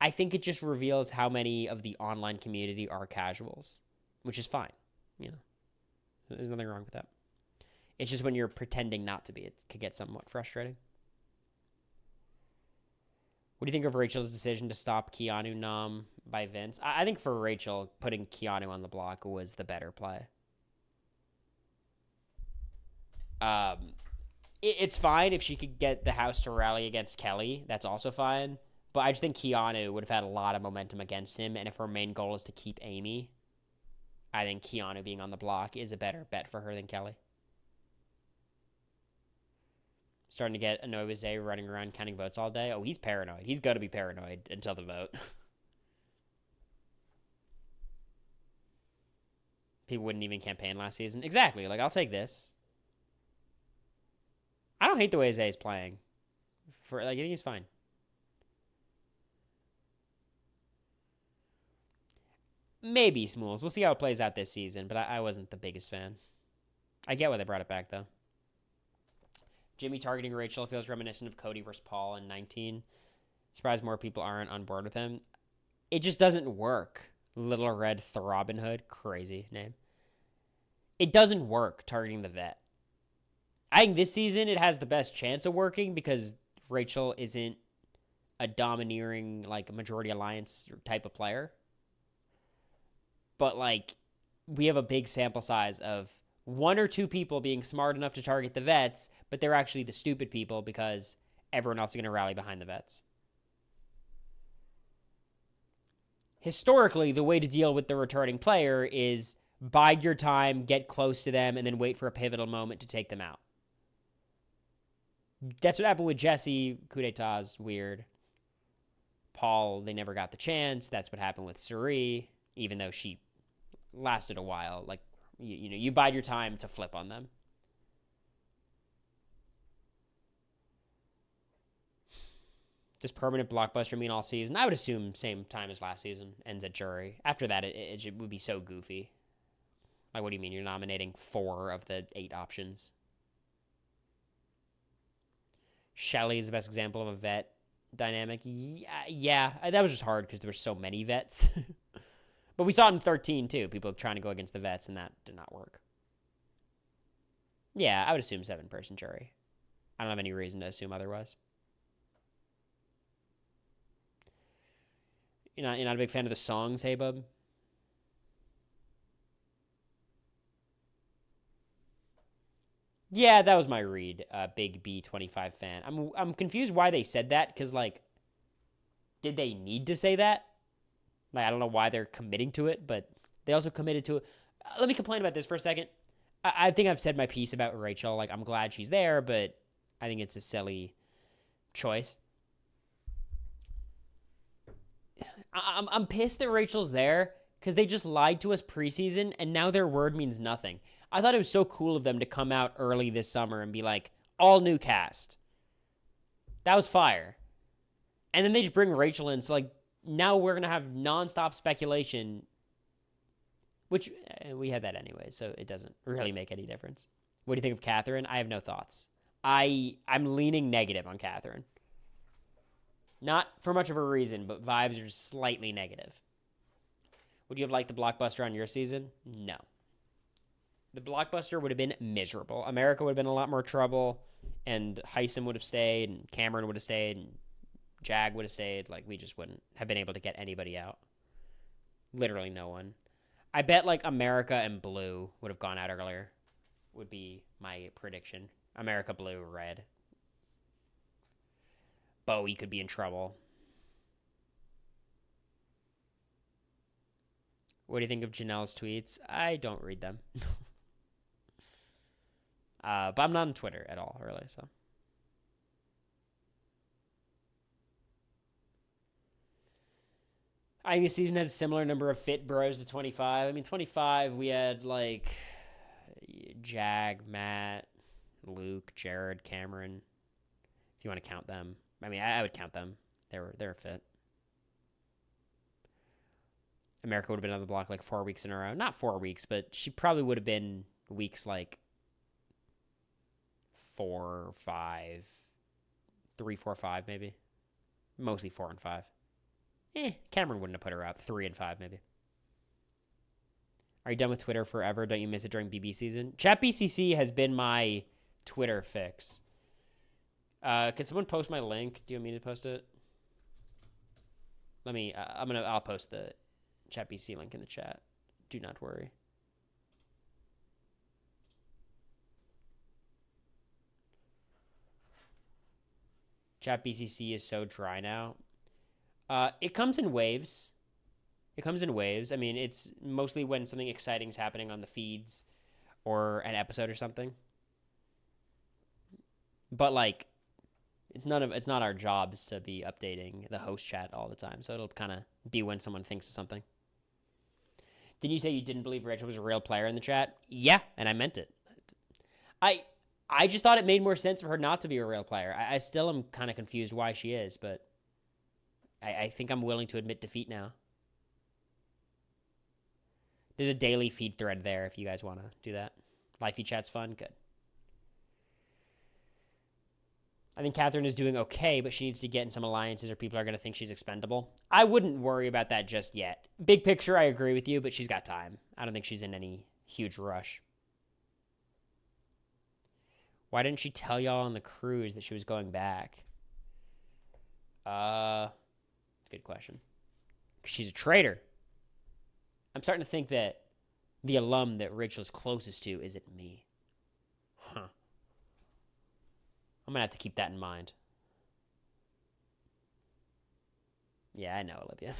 I think it just reveals how many of the online community are casuals, which is fine. You know, there's nothing wrong with that. It's just when you're pretending not to be, it could get somewhat frustrating. What do you think of Rachel's decision to stop Keanu Nom by Vince? I think for Rachel, putting Keanu on the block was the better play. It's fine if she could get the house to rally against Kelly. That's also fine. But I just think Keanu would have had a lot of momentum against him. And if her main goal is to keep Amy, I think Keanu being on the block is a better bet for her than Kelly. Starting to get annoyed with Zay running around counting votes all day. Oh, he's paranoid. He's going to be paranoid until the vote. People wouldn't even campaign last season. Exactly. Like, I'll take this. I don't hate the way Zay's playing. I think he's fine. Maybe Smools. We'll see how it plays out this season, but I wasn't the biggest fan. I get why they brought it back, though. Jimmy targeting Rachel feels reminiscent of Cody versus Paul in 19. Surprised more people aren't on board with him. It just doesn't work. Little Red Robin Hood. Crazy name. It doesn't work targeting the vet. I think this season it has the best chance of working because Rachel isn't a domineering, like, majority alliance type of player. But, like, we have a big sample size of 1 or 2 people being smart enough to target the vets, but they're actually the stupid people because everyone else is going to rally behind the vets. Historically, the way to deal with the returning player is bide your time, get close to them, and then wait for a pivotal moment to take them out. That's what happened with Jesse. Coup d'etat's weird. Paul, they never got the chance. That's what happened with Suri, even though she lasted a while. Like, you bide your time to flip on them. Does permanent blockbuster mean all season? I would assume same time as last season, ends at jury. After that, it would be so goofy. Like, what do you mean? You're nominating 4 of the 8 options. Shelly is the best example of a vet dynamic. Yeah, that was just hard because there were so many vets. But we saw it in 13, too. People trying to go against the vets, and that did not work. Yeah, I would assume 7-person jury. I don't have any reason to assume otherwise. You're not a big fan of the songs, hey, bub? Yeah, that was my read. Big B25 fan. I'm confused why they said that, because, like, did they need to say that? Like, I don't know why they're committing to it, but they also committed to it. Let me complain about this for a second. I think I've said my piece about Rachel. Like, I'm glad she's there, but I think it's a silly choice. I'm pissed that Rachel's there because they just lied to us preseason, and now their word means nothing. I thought it was so cool of them to come out early this summer and be like, all new cast. That was fire. And then they just bring Rachel in, so, like, now we're going to have nonstop speculation, which we had that anyway, so it doesn't really make any difference. What do you think of Catherine? I have no thoughts. I'm leaning negative on Catherine. Not for much of a reason, but vibes are slightly negative. Would you have liked the blockbuster on your season? No. The blockbuster would have been miserable. America would have been in a lot more trouble, and Heisem would have stayed, and Cameron would have stayed, and Jag would have stayed. Like, we just wouldn't have been able to get anybody out. Literally no one. I bet, like, America and Blue would have gone out earlier, would be my prediction. America, Blue, Red. Bowie could be in trouble. What do you think of Janelle's tweets? I don't read them. But I'm not on Twitter at all, really, so. I think the season has a similar number of fit bros to 25. I mean, 25, we had, like, Jag, Matt, Luke, Jared, Cameron, if you want to count them. I mean, I would count them. They were fit. America would have been on the block like 4 weeks in a row. Not 4 weeks, but she probably would have been weeks like 4, 5, 3, 4, 5 maybe. Mostly 4 and 5. Cameron wouldn't have put her up. 3 and 5 maybe. Are you done with Twitter forever? Don't you miss it during BB season? Chat BCC has been my Twitter fix. Can someone post my link? Do you want me to post it? Let me. I'll post the Chat BCC link in the chat. Do not worry. Chat BCC is so dry now. It comes in waves. I mean, it's mostly when something exciting is happening on the feeds or an episode or something. But like, it's not our jobs to be updating the host chat all the time. So it'll kind of be when someone thinks of something. Didn't you say you didn't believe Rachel was a real player in the chat? Yeah, and I meant it. I just thought it made more sense for her not to be a real player. I still am kind of confused why she is, but I think I'm willing to admit defeat now. There's a daily feed thread there if you guys want to do that. Live feed chat's fun. Good. I think Catherine is doing okay, but she needs to get in some alliances or people are going to think she's expendable. I wouldn't worry about that just yet. Big picture, I agree with you, but she's got time. I don't think she's in any huge rush. Why didn't she tell y'all on the cruise that she was going back? Good question. 'Cause she's a traitor. I'm starting to think that the alum that Rachel's closest to isn't me. Huh. I'm going to have to keep that in mind. Yeah, I know, Olivia.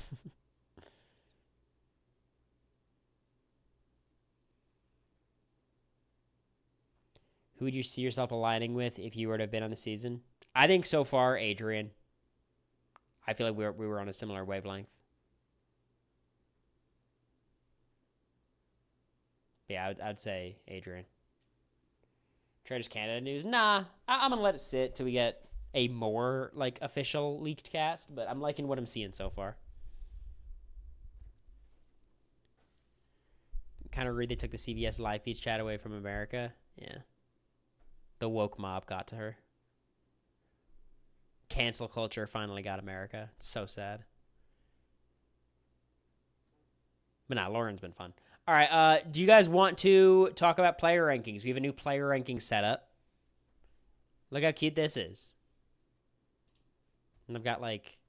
Who would you see yourself aligning with if you were to have been on the season? I think so far, Adrian. I feel like we were on a similar wavelength. Yeah, I'd say Adrian. Traders Canada news? Nah, I'm going to let it sit till we get a more, like, official leaked cast, but I'm liking what I'm seeing so far. Kind of rude they took the CBS live feeds chat away from America. Yeah. The woke mob got to her. Cancel culture finally got America. It's so sad. But nah, Lauren's been fun. All right, do you guys want to talk about player rankings? We have a new player ranking setup. Look how cute this is. And I've got, like,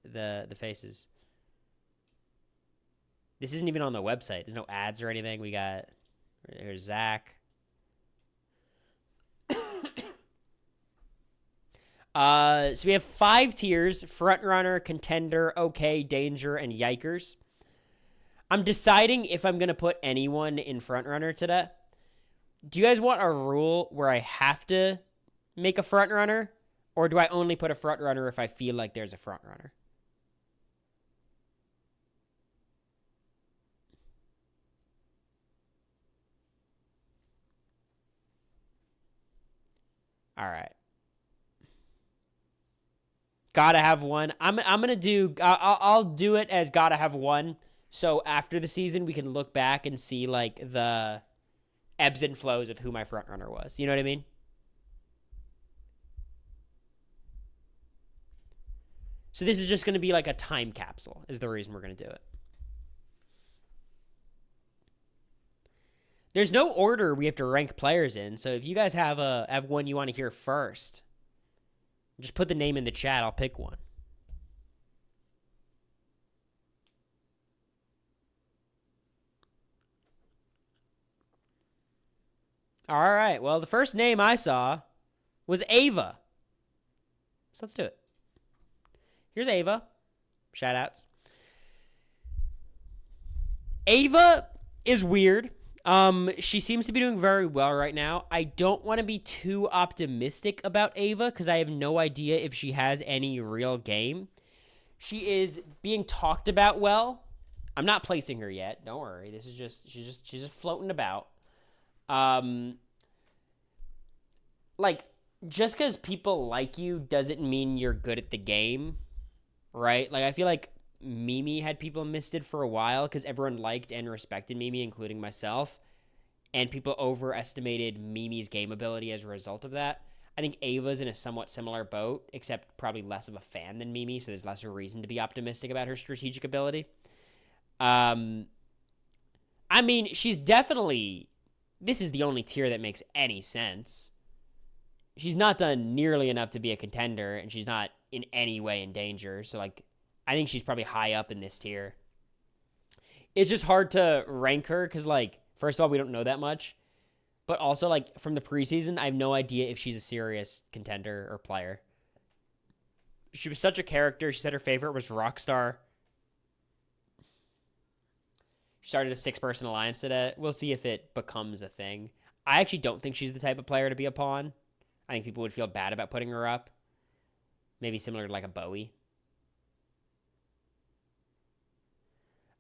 the faces. This isn't even on the website. There's no ads or anything. We got, here's Zach. So we have 5 tiers: Frontrunner, Contender, Okay, Danger, and Yikers. I'm deciding if I'm going to put anyone in Frontrunner today. Do you guys want a rule where I have to make a Frontrunner? Or do I only put a Frontrunner if I feel like there's a Frontrunner? All right. Gotta have one. I'm going to do... I'll do it as gotta have one. So after the season, we can look back and see, like, the ebbs and flows of who my front runner was. You know what I mean? So this is just going to be like a time capsule is the reason we're going to do it. There's no order we have to rank players in, so if you guys have one you want to hear first, just put the name in the chat. I'll pick one. All right. Well, the first name I saw was Ava. So let's do it. Here's Ava. Shout outs. Ava is weird. She seems to be doing very well right now. I don't want to be too optimistic about Ava because I have no idea if she has any real game. She is being talked about well. I'm not placing her yet. Don't worry. This is she's just floating about. Like, just because people like you doesn't mean you're good at the game, right? Like, I feel like Mimi had people misted for a while because everyone liked and respected Mimi, including myself, and people overestimated Mimi's game ability as a result of that. I think Ava's in a somewhat similar boat, except probably less of a fan than Mimi, so there's lesser reason to be optimistic about her strategic ability. I mean, she's definitely... This is the only tier that makes any sense. She's not done nearly enough to be a contender, and she's not in any way in danger, so, like, I think she's probably high up in this tier. It's just hard to rank her because, like, first of all, we don't know that much. But also, like, from the preseason, I have no idea if she's a serious contender or player. She was such a character. She said her favorite was Rockstar. She started a 6-person alliance today. We'll see if it becomes a thing. I actually don't think she's the type of player to be a pawn. I think people would feel bad about putting her up. Maybe similar to, like, a Bowie.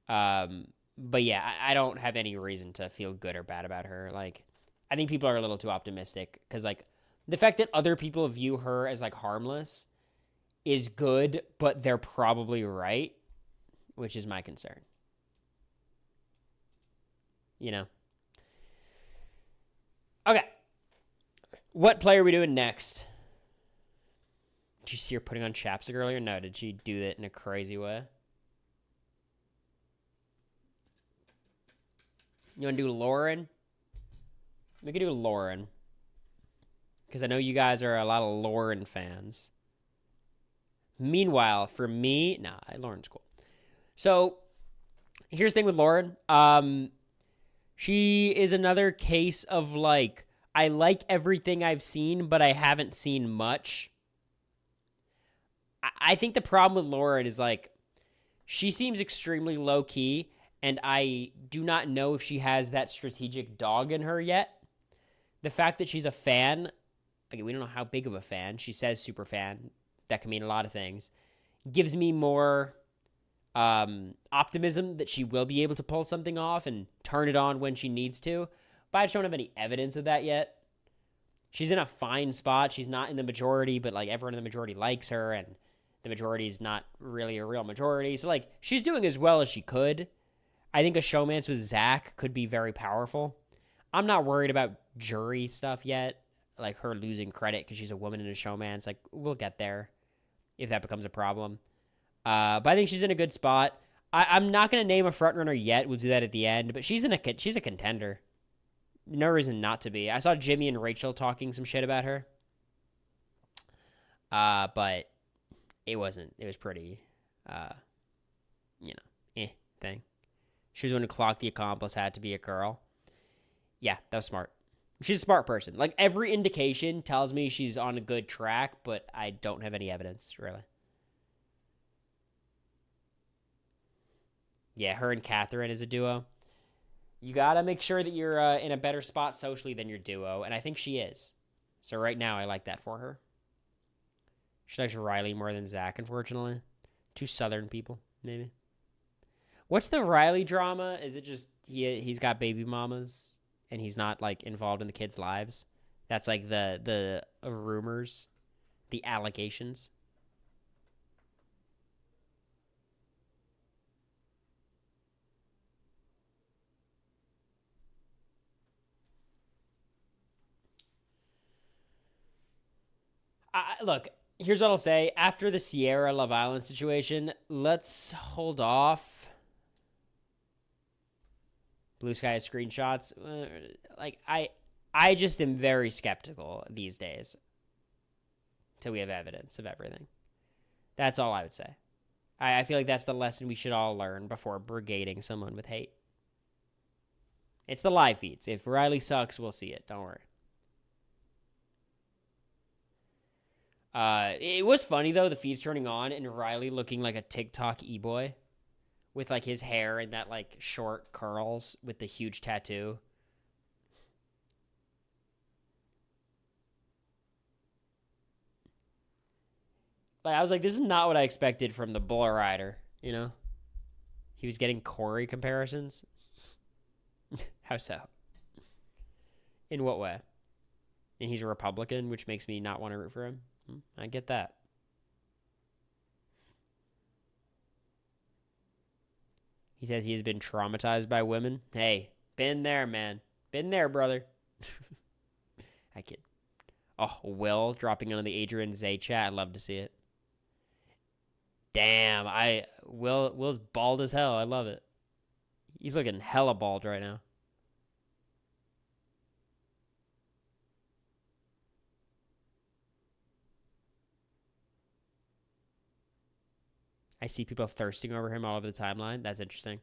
But yeah, I don't have any reason to feel good or bad about her. Like, I think people are a little too optimistic because, like, the fact that other people view her as, like, harmless is good, but they're probably right, which is my concern. You know? Okay. What play are we doing next? Did you see her putting on chapstick earlier? No, did she do that in a crazy way? You want to do Lauren? We can do Lauren. Because I know you guys are a lot of Lauren fans. Meanwhile, for me... Nah, Lauren's cool. So, here's the thing with Lauren. She is another case of, like, I like everything I've seen, but I haven't seen much. I think the problem with Lauren is, like, she seems extremely low-key, and I do not know if she has that strategic dog in her yet. The fact that she's a fan, like, we don't know how big of a fan. She says super fan. That can mean a lot of things. Gives me more optimism that she will be able to pull something off and turn it on when she needs to. But I just don't have any evidence of that yet. She's in a fine spot. She's not in the majority, but, like, everyone in the majority likes her, and the majority is not really a real majority. So, like, she's doing as well as she could. I think a showmance with Zach could be very powerful. I'm not worried about jury stuff yet, like her losing credit because she's a woman in a showmance. Like, we'll get there if that becomes a problem. But I think she's in a good spot. I'm not going to name a frontrunner yet. We'll do that at the end. But she's a contender. No reason not to be. I saw Jimmy and Rachel talking some shit about her. But it wasn't. It was pretty, thing. She was the one who clocked the accomplice had to be a girl. Yeah, that was smart. She's a smart person. Like, every indication tells me she's on a good track, but I don't have any evidence, really. Yeah, her and Catherine is a duo. You gotta make sure that you're in a better spot socially than your duo, and I think she is. So right now, I like that for her. She likes Riley more than Zach, unfortunately. Two Southern people, maybe. What's the Riley drama? Is it just he's got baby mamas and he's not, like, involved in the kids' lives? That's, like, the rumors, the allegations. Look, here's what I'll say. After the Sierra Love Island situation, let's hold off Blue Sky screenshots. I just am very skeptical these days till we have evidence of everything. That's all I would say. I feel like that's the lesson we should all learn before brigading someone with hate. It's the live feeds. If Riley sucks, we'll see it. Don't worry. It was funny, though, the feed's turning on and Riley looking like a TikTok e-boy with, like, his hair and that, like, short curls with the huge tattoo. Like, I was like, this is not what I expected from the bull rider, you know? He was getting Cory comparisons. How so? In what way? And he's a Republican, which makes me not want to root for him. I get that. He says he has been traumatized by women. Hey, been there, man. Been there, brother. I kid. Oh, Will dropping on the Adrian Zay chat. I'd love to see it. Damn, Will's bald as hell. I love it. He's looking hella bald right now. I see people thirsting over him all over the timeline. That's interesting.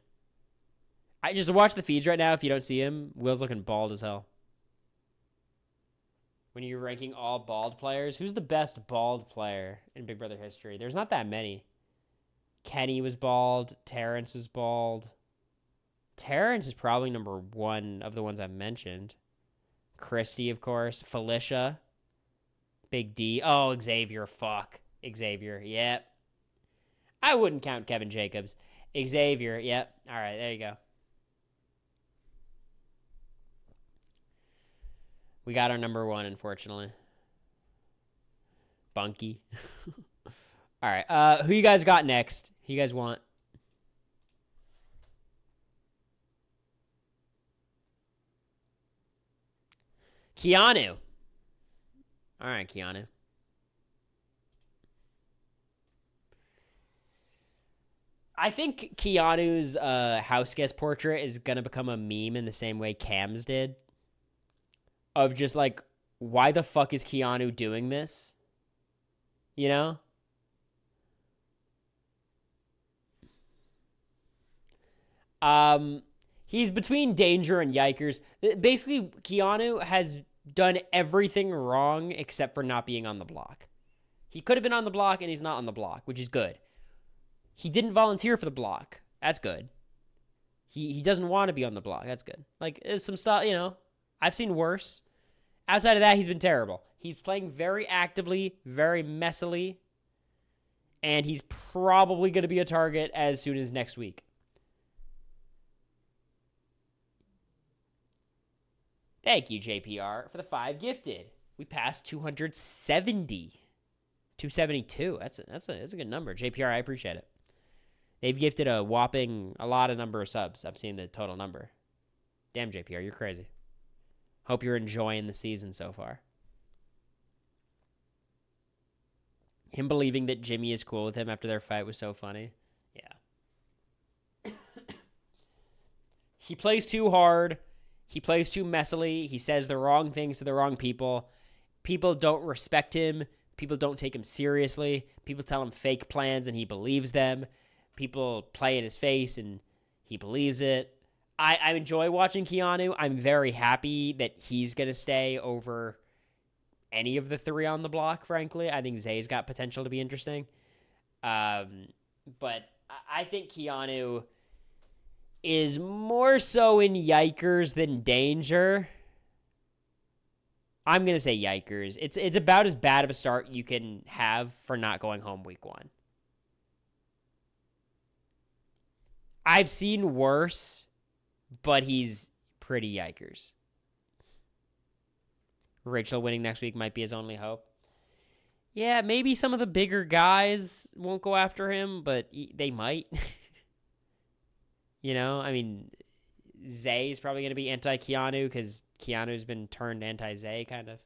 I just watch the feeds right now. If you don't see him, Will's looking bald as hell. When you're ranking all bald players, who's the best bald player in Big Brother history? There's not that many. Kenny was bald. Terrence was bald. Terrence is probably number one of the ones I mentioned. Christy, of course. Felicia. Big D. Oh, Xavier. Fuck. Xavier. Yep. I wouldn't count Kevin Jacobs. Xavier. Yep. All right. There you go. We got our number one, unfortunately. Bunky. All right. Who you guys got next? Who you guys want? Keanu. All right, Keanu. I think Keanu's house guest portrait is going to become a meme in the same way Cam's did. Of just like, why the fuck is Keanu doing this? You know? He's between danger and yikers. Basically, Keanu has done everything wrong except for not being on the block. He could have been on the block and he's not on the block, which is good. He didn't volunteer for the block. That's good. He doesn't want to be on the block. That's good. Like, there's some stuff, you know, I've seen worse. Outside of that, he's been terrible. He's playing very actively, very messily, and he's probably going to be a target as soon as next week. Thank you, JPR, for the 5 gifted. We passed 270. 272. That's a good number. JPR, I appreciate it. They've gifted a lot of number of subs. I'm seeing the total number. Damn, JPR, you're crazy. Hope you're enjoying the season so far. Him believing that Jimmy is cool with him after their fight was so funny. Yeah. He plays too hard. He plays too messily. He says the wrong things to the wrong people. People don't respect him. People don't take him seriously. People tell him fake plans and he believes them. People play in his face and he believes it. I enjoy watching Keanu. I'm very happy that he's going to stay over any of the 3 on the block, frankly. I think Zay's got potential to be interesting. But I think Keanu is more so in yikers than danger. I'm going to say yikers. It's about as bad of a start you can have for not going home week 1. I've seen worse, but he's pretty yikers. Rachel winning next week might be his only hope. Yeah, maybe some of the bigger guys won't go after him, but they might. You know, I mean, Zay is probably going to be anti-Keanu because Keanu's been turned anti-Zay, kind of.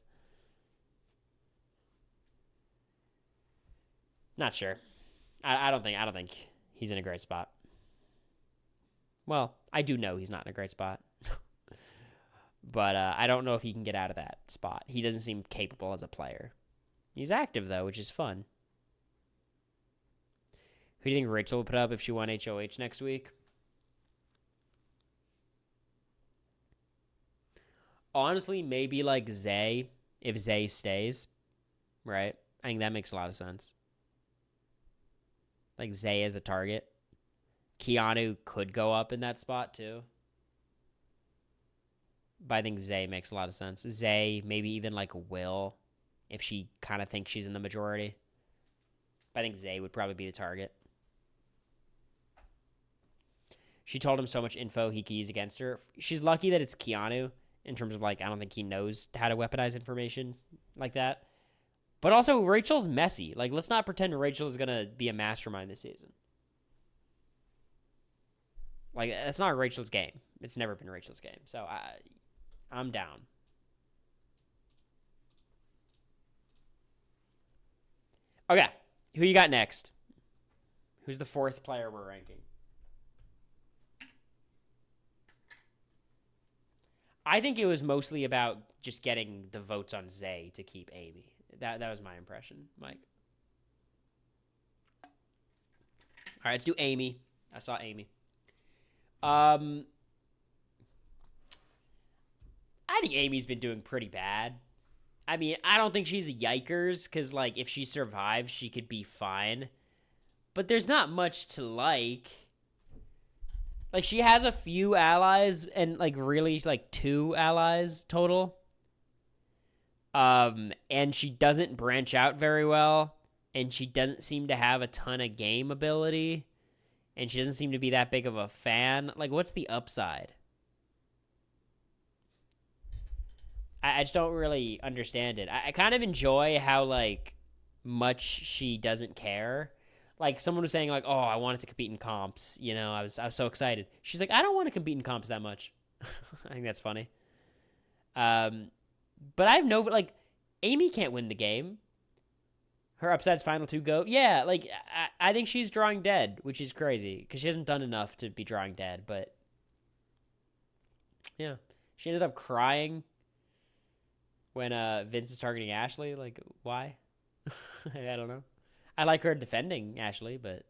Not sure. I don't think he's in a great spot. Well, I do know he's not in a great spot. But I don't know if he can get out of that spot. He doesn't seem capable as a player. He's active, though, which is fun. Who do you think Rachel will put up if she won HOH next week? Honestly, maybe like Zay, if Zay stays, right? I think that makes a lot of sense. Like Zay as a target. Keanu could go up in that spot, too. But I think Zay makes a lot of sense. Zay, maybe even like Will, if she kind of thinks she's in the majority. But I think Zay would probably be the target. She told him so much info he could use against her. She's lucky that it's Keanu in terms of, like, I don't think he knows how to weaponize information like that. But also, Rachel's messy. Like, let's not pretend Rachel is going to be a mastermind this season. Like, that's not Rachel's game. It's never been Rachel's game. So, I'm down. Okay, who you got next? Who's the fourth player we're ranking? I think it was mostly about just getting the votes on Zay to keep Amy. That was my impression, Mike. All right, let's do Amy. I saw Amy. I think Amy's been doing pretty bad. I mean, I don't think she's a yikers, because, like, if she survives, she could be fine. But there's not much to like. Like, she has a few allies, and, like, really, like, 2 allies total. And she doesn't branch out very well, and she doesn't seem to have a ton of game ability, and she doesn't seem to be that big of a fan. Like, what's the upside? I just don't really understand it. I kind of enjoy how, like, much she doesn't care. Like, someone was saying, like, oh, I wanted to compete in comps. You know, I was so excited. She's like, I don't want to compete in comps that much. I think that's funny. But I have no, like, Amy can't win the game. Her upside's final 2 go. Yeah, like, I think she's drawing dead, which is crazy, because she hasn't done enough to be drawing dead, but yeah. She ended up crying when Vince was targeting Ashley. Like, why? I don't know. I like her defending Ashley, but,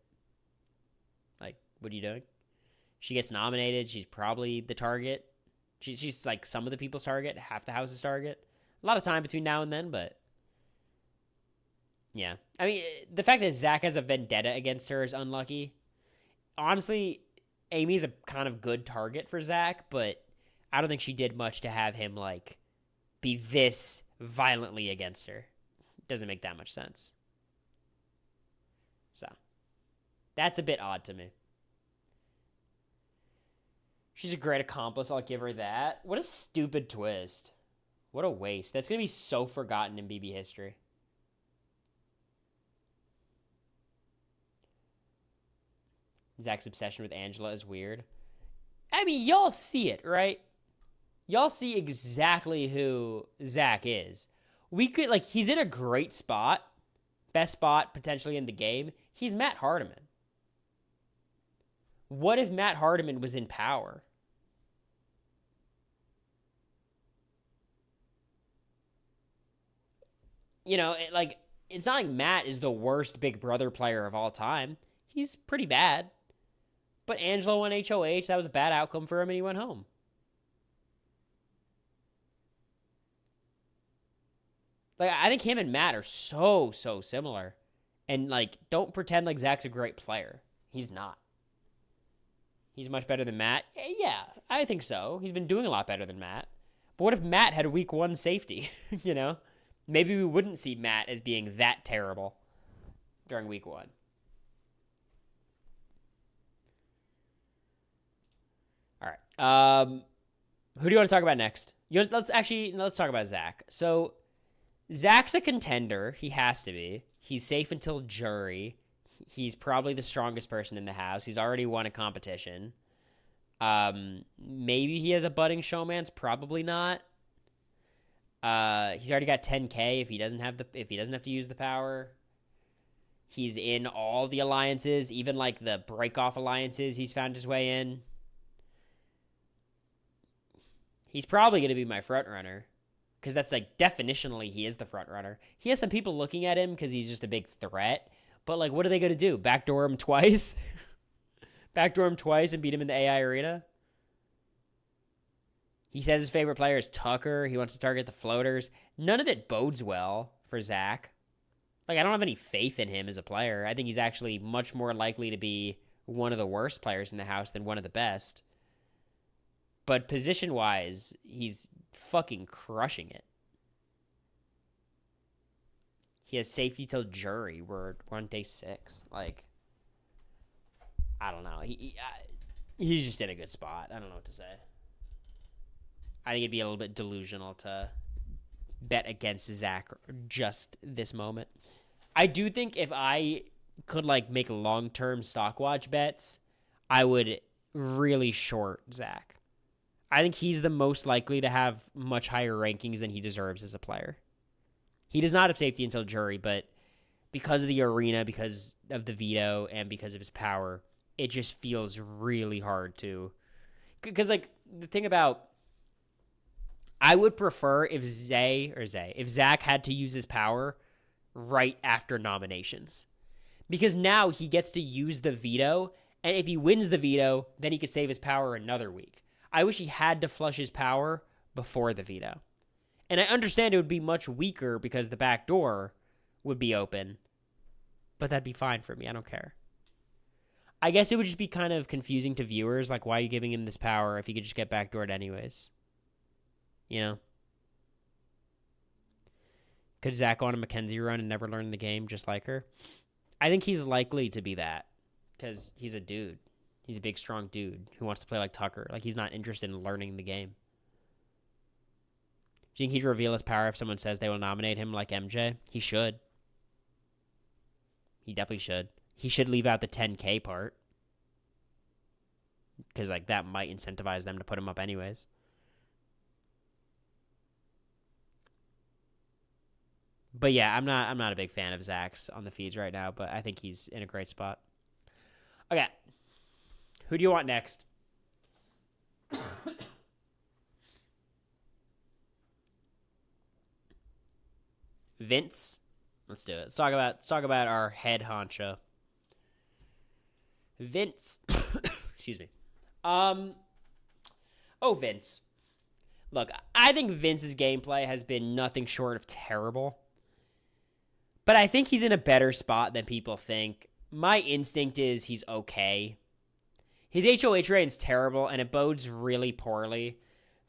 like, what are you doing? She gets nominated. She's probably the target. She's like some of the people's target, half the house's target. A lot of time between now and then, but yeah. I mean, the fact that Zach has a vendetta against her is unlucky. Honestly, Amy's a kind of good target for Zach, but I don't think she did much to have him, like, be this violently against her. Doesn't make that much sense. So, that's a bit odd to me. She's a great accomplice. I'll give her that. What a stupid twist. What a waste. That's going to be so forgotten in BB history. Zach's obsession with Angela is weird. I mean, y'all see it, right? Y'all see exactly who Zach is. We could, like, he's in a great spot. Best spot potentially in the game. He's Matt Hardiman. What if Matt Hardiman was in power? You know, it's not like Matt is the worst Big Brother player of all time. He's pretty bad. But Angelo won HOH. That was a bad outcome for him, and he went home. Like, I think him and Matt are so similar. And, like, don't pretend like Zach's a great player. He's not. He's much better than Matt. Yeah, I think so. He's been doing a lot better than Matt. But what if Matt had week 1 safety? You know? Maybe we wouldn't see Matt as being that terrible during week 1. All right. Who do you want to talk about next? Let's talk about Zach. So, Zach's a contender. He has to be. He's safe until jury. He's probably the strongest person in the house. He's already won a competition. Maybe he has a budding showman's. Probably not. He's already got 10K if he doesn't have to use the power. He's in all the alliances, even like the break-off alliances he's found his way in. He's probably going to be my front runner because that's like definitionally he is the front runner. He has some people looking at him because he's just a big threat. But like, what are they going to do? Backdoor him twice? Backdoor him twice and beat him in the AI arena? He says his favorite player is Tucker. He wants to target the floaters. None of it bodes well for Zach. Like, I don't have any faith in him as a player. I think he's actually much more likely to be one of the worst players in the house than one of the best. But position-wise, he's fucking crushing it. He has safety till jury. We're on day 6. Like, I don't know. He's just in a good spot. I don't know what to say. I think it'd be a little bit delusional to bet against Zach just this moment. I do think if I could, like, make long-term Stockwatch bets, I would really short Zach. I think he's the most likely to have much higher rankings than he deserves as a player. He does not have safety until jury, but because of the arena, because of the veto, and because of his power, it just feels really hard to... Because, like, the thing about... I would prefer if Zach had to use his power right after nominations. Because now he gets to use the veto, and if he wins the veto, then he could save his power another week. I wish he had to flush his power before the veto. And I understand it would be much weaker because the back door would be open. But that'd be fine for me. I don't care. I guess it would just be kind of confusing to viewers. Like, why are you giving him this power if he could just get backdoored anyways? You know? Could Zach go on a Mackenzie run and never learn the game just like her? I think he's likely to be that. Because he's a dude. He's a big, strong dude who wants to play like Tucker. Like, he's not interested in learning the game. Do you think he'd reveal his power if someone says they will nominate him like MJ? He should. He definitely should. He should leave out the 10K part. Because, like, that might incentivize them to put him up anyways. But, yeah, I'm not a big fan of Zach's on the feeds right now, but I think he's in a great spot. Okay. Who do you want next? Vince? Let's do it. Let's talk about our head honcho. Vince. Excuse me. Vince. Look, I think Vince's gameplay has been nothing short of terrible. But I think he's in a better spot than people think. My instinct is he's okay. His HOH reign's terrible, and it bodes really poorly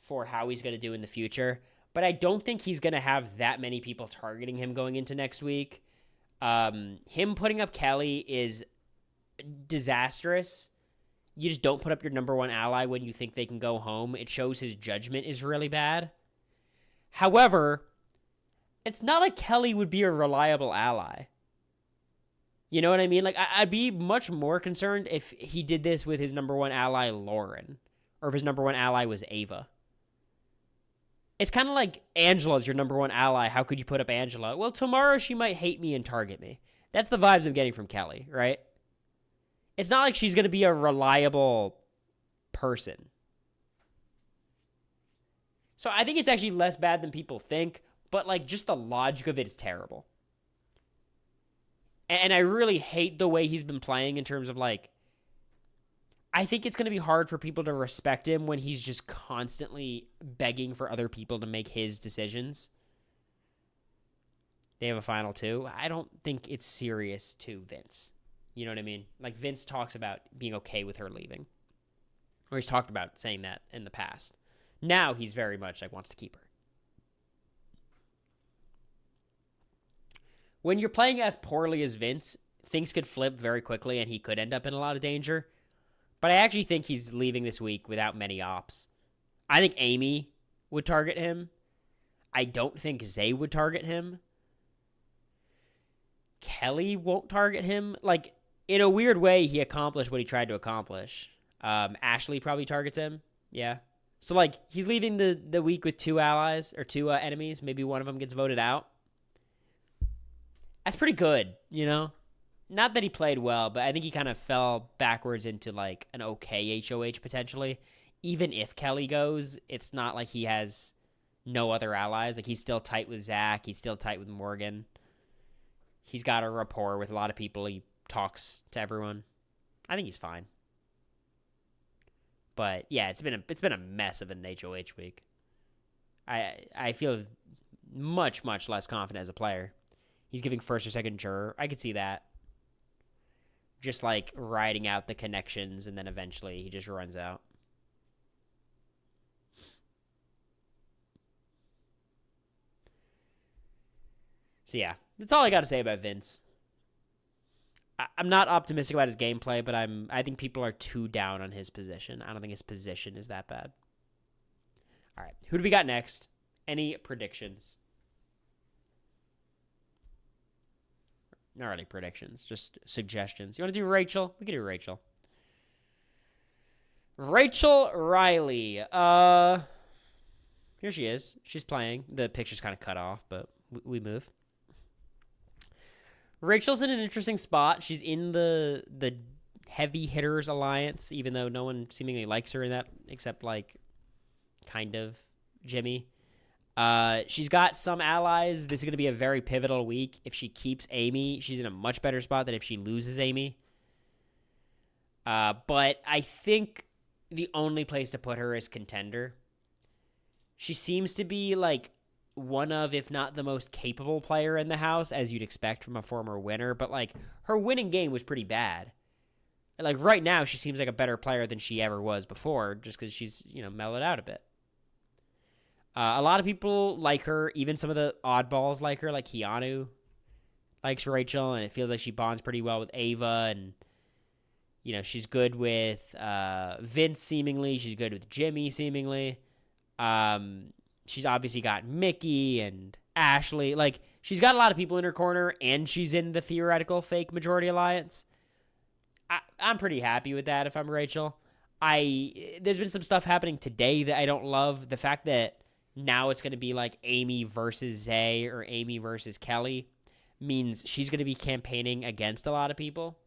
for how he's going to do in the future. But I don't think he's going to have that many people targeting him going into next week. Him putting up Kelly is disastrous. You just don't put up your number one ally when you think they can go home. It shows his judgment is really bad. However, it's not like Kelly would be a reliable ally. You know what I mean? Like, I'd be much more concerned if he did this with his number one ally, Lauren, or if his number one ally was Ava. It's kind of like Angela's your number one ally. How could you put up Angela? Well, tomorrow she might hate me and target me. That's the vibes I'm getting from Kelly, right? It's not like she's going to be a reliable person. So I think it's actually less bad than people think, but like just the logic of it is terrible. And I really hate the way he's been playing in terms of like, I think it's going to be hard for people to respect him when he's just constantly begging for other people to make his decisions. They have a final 2. I don't think it's serious to Vince. You know what I mean? Like, Vince talks about being okay with her leaving. Or he's talked about saying that in the past. Now he's very much like wants to keep her. When you're playing as poorly as Vince, things could flip very quickly and he could end up in a lot of danger. But I actually think he's leaving this week without many ops. I think Amy would target him. I don't think Zay would target him. Kelly won't target him. Like, in a weird way, he accomplished what he tried to accomplish. Ashley probably targets him. Yeah. So, like, he's leaving the week with 2 allies or 2 enemies. Maybe one of them gets voted out. That's pretty good, you know? not that he played well, but I think he kind of fell backwards into like an okay HOH potentially. Even if Kelly goes, it's not like he has no other allies. Like, he's still tight with Zach. He's still tight with Morgan. He's got a rapport with a lot of people. He talks to everyone. I think he's fine. But yeah, it's been a mess of an HOH week. I feel much less confident as a player. He's giving first or second juror. I could see that. Just like riding out the connections, and then eventually he just runs out. So yeah, that's all I got to say about Vince. I'm not optimistic about his gameplay, but I think people are too down on his position. I don't think his position is that bad. All right, who do we got next? Any predictions? Not really predictions, just suggestions. You want to do Rachel? We can do Rachel. Rachel Riley. Here she is. She's playing. The picture's kind of cut off, but we move. Rachel's in an interesting spot. She's in the heavy hitters alliance, even though no one seemingly likes her in that, except like kind of Jimmy. She's got some allies. This is going to be a very pivotal week. If she keeps Amy, she's in a much better spot than if she loses Amy. But I think the only place to put her is contender. She seems to be like one of, if not the most capable player in the house, as you'd expect from a former winner. But like, her winning game was pretty bad. Like, right now, she seems like a better player than she ever was before, just because she's, mellowed out a bit. A lot of people like her. Even some of the oddballs like her, like Keanu likes Rachel, and it feels like she bonds pretty well with Ava, and she's good with Vince seemingly. She's good with Jimmy seemingly. She's obviously got Mickey and Ashley. Like, she's got a lot of people in her corner, and she's in the theoretical fake majority alliance. I'm pretty happy with that if I'm Rachel. There's been some stuff happening today that I don't love. The fact that now it's going to be like Amy versus Zay or Amy versus Kelly means she's going to be campaigning against a lot of people.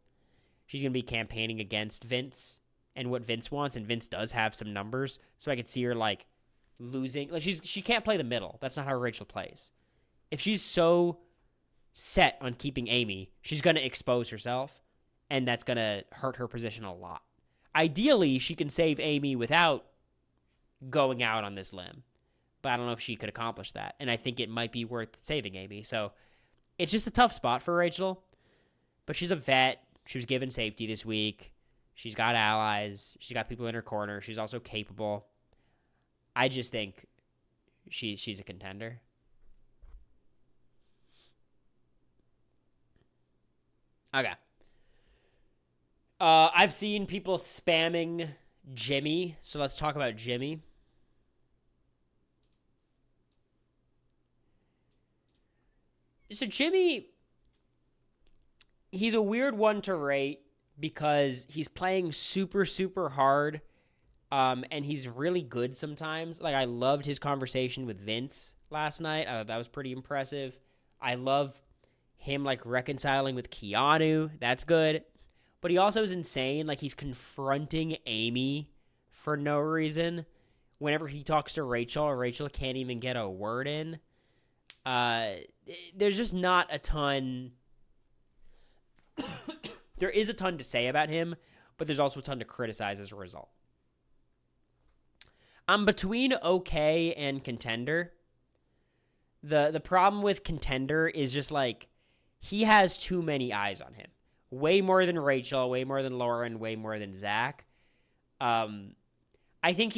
She's going to be campaigning against Vince and what Vince wants, and Vince does have some numbers, so I could see her like losing. Like, she can't play the middle. That's not how Rachel plays. If she's so set on keeping Amy, she's going to expose herself, and that's going to hurt her position a lot. Ideally, she can save Amy without going out on this limb, but I don't know if she could accomplish that, and I think it might be worth saving Amy. So it's just a tough spot for Rachel, but she's a vet. She was given safety this week. She's got allies. She's got people in her corner. She's also capable. I just think she's a contender. Okay. I've seen people spamming Jimmy, so let's talk about Jimmy. So Jimmy, he's a weird one to rate because he's playing super, super hard, and he's really good sometimes. Like, I loved his conversation with Vince last night. That was pretty impressive. I love him, like, reconciling with Keanu. That's good. But he also is insane. Like, he's confronting Amy for no reason. Whenever he talks to Rachel, Rachel can't even get a word in. There's just not a ton. There is a ton to say about him, but there's also a ton to criticize as a result. I'm between okay and contender. The problem with contender is just like, he has too many eyes on him. Way more than Rachel, way more than Lauren, way more than Zach. I think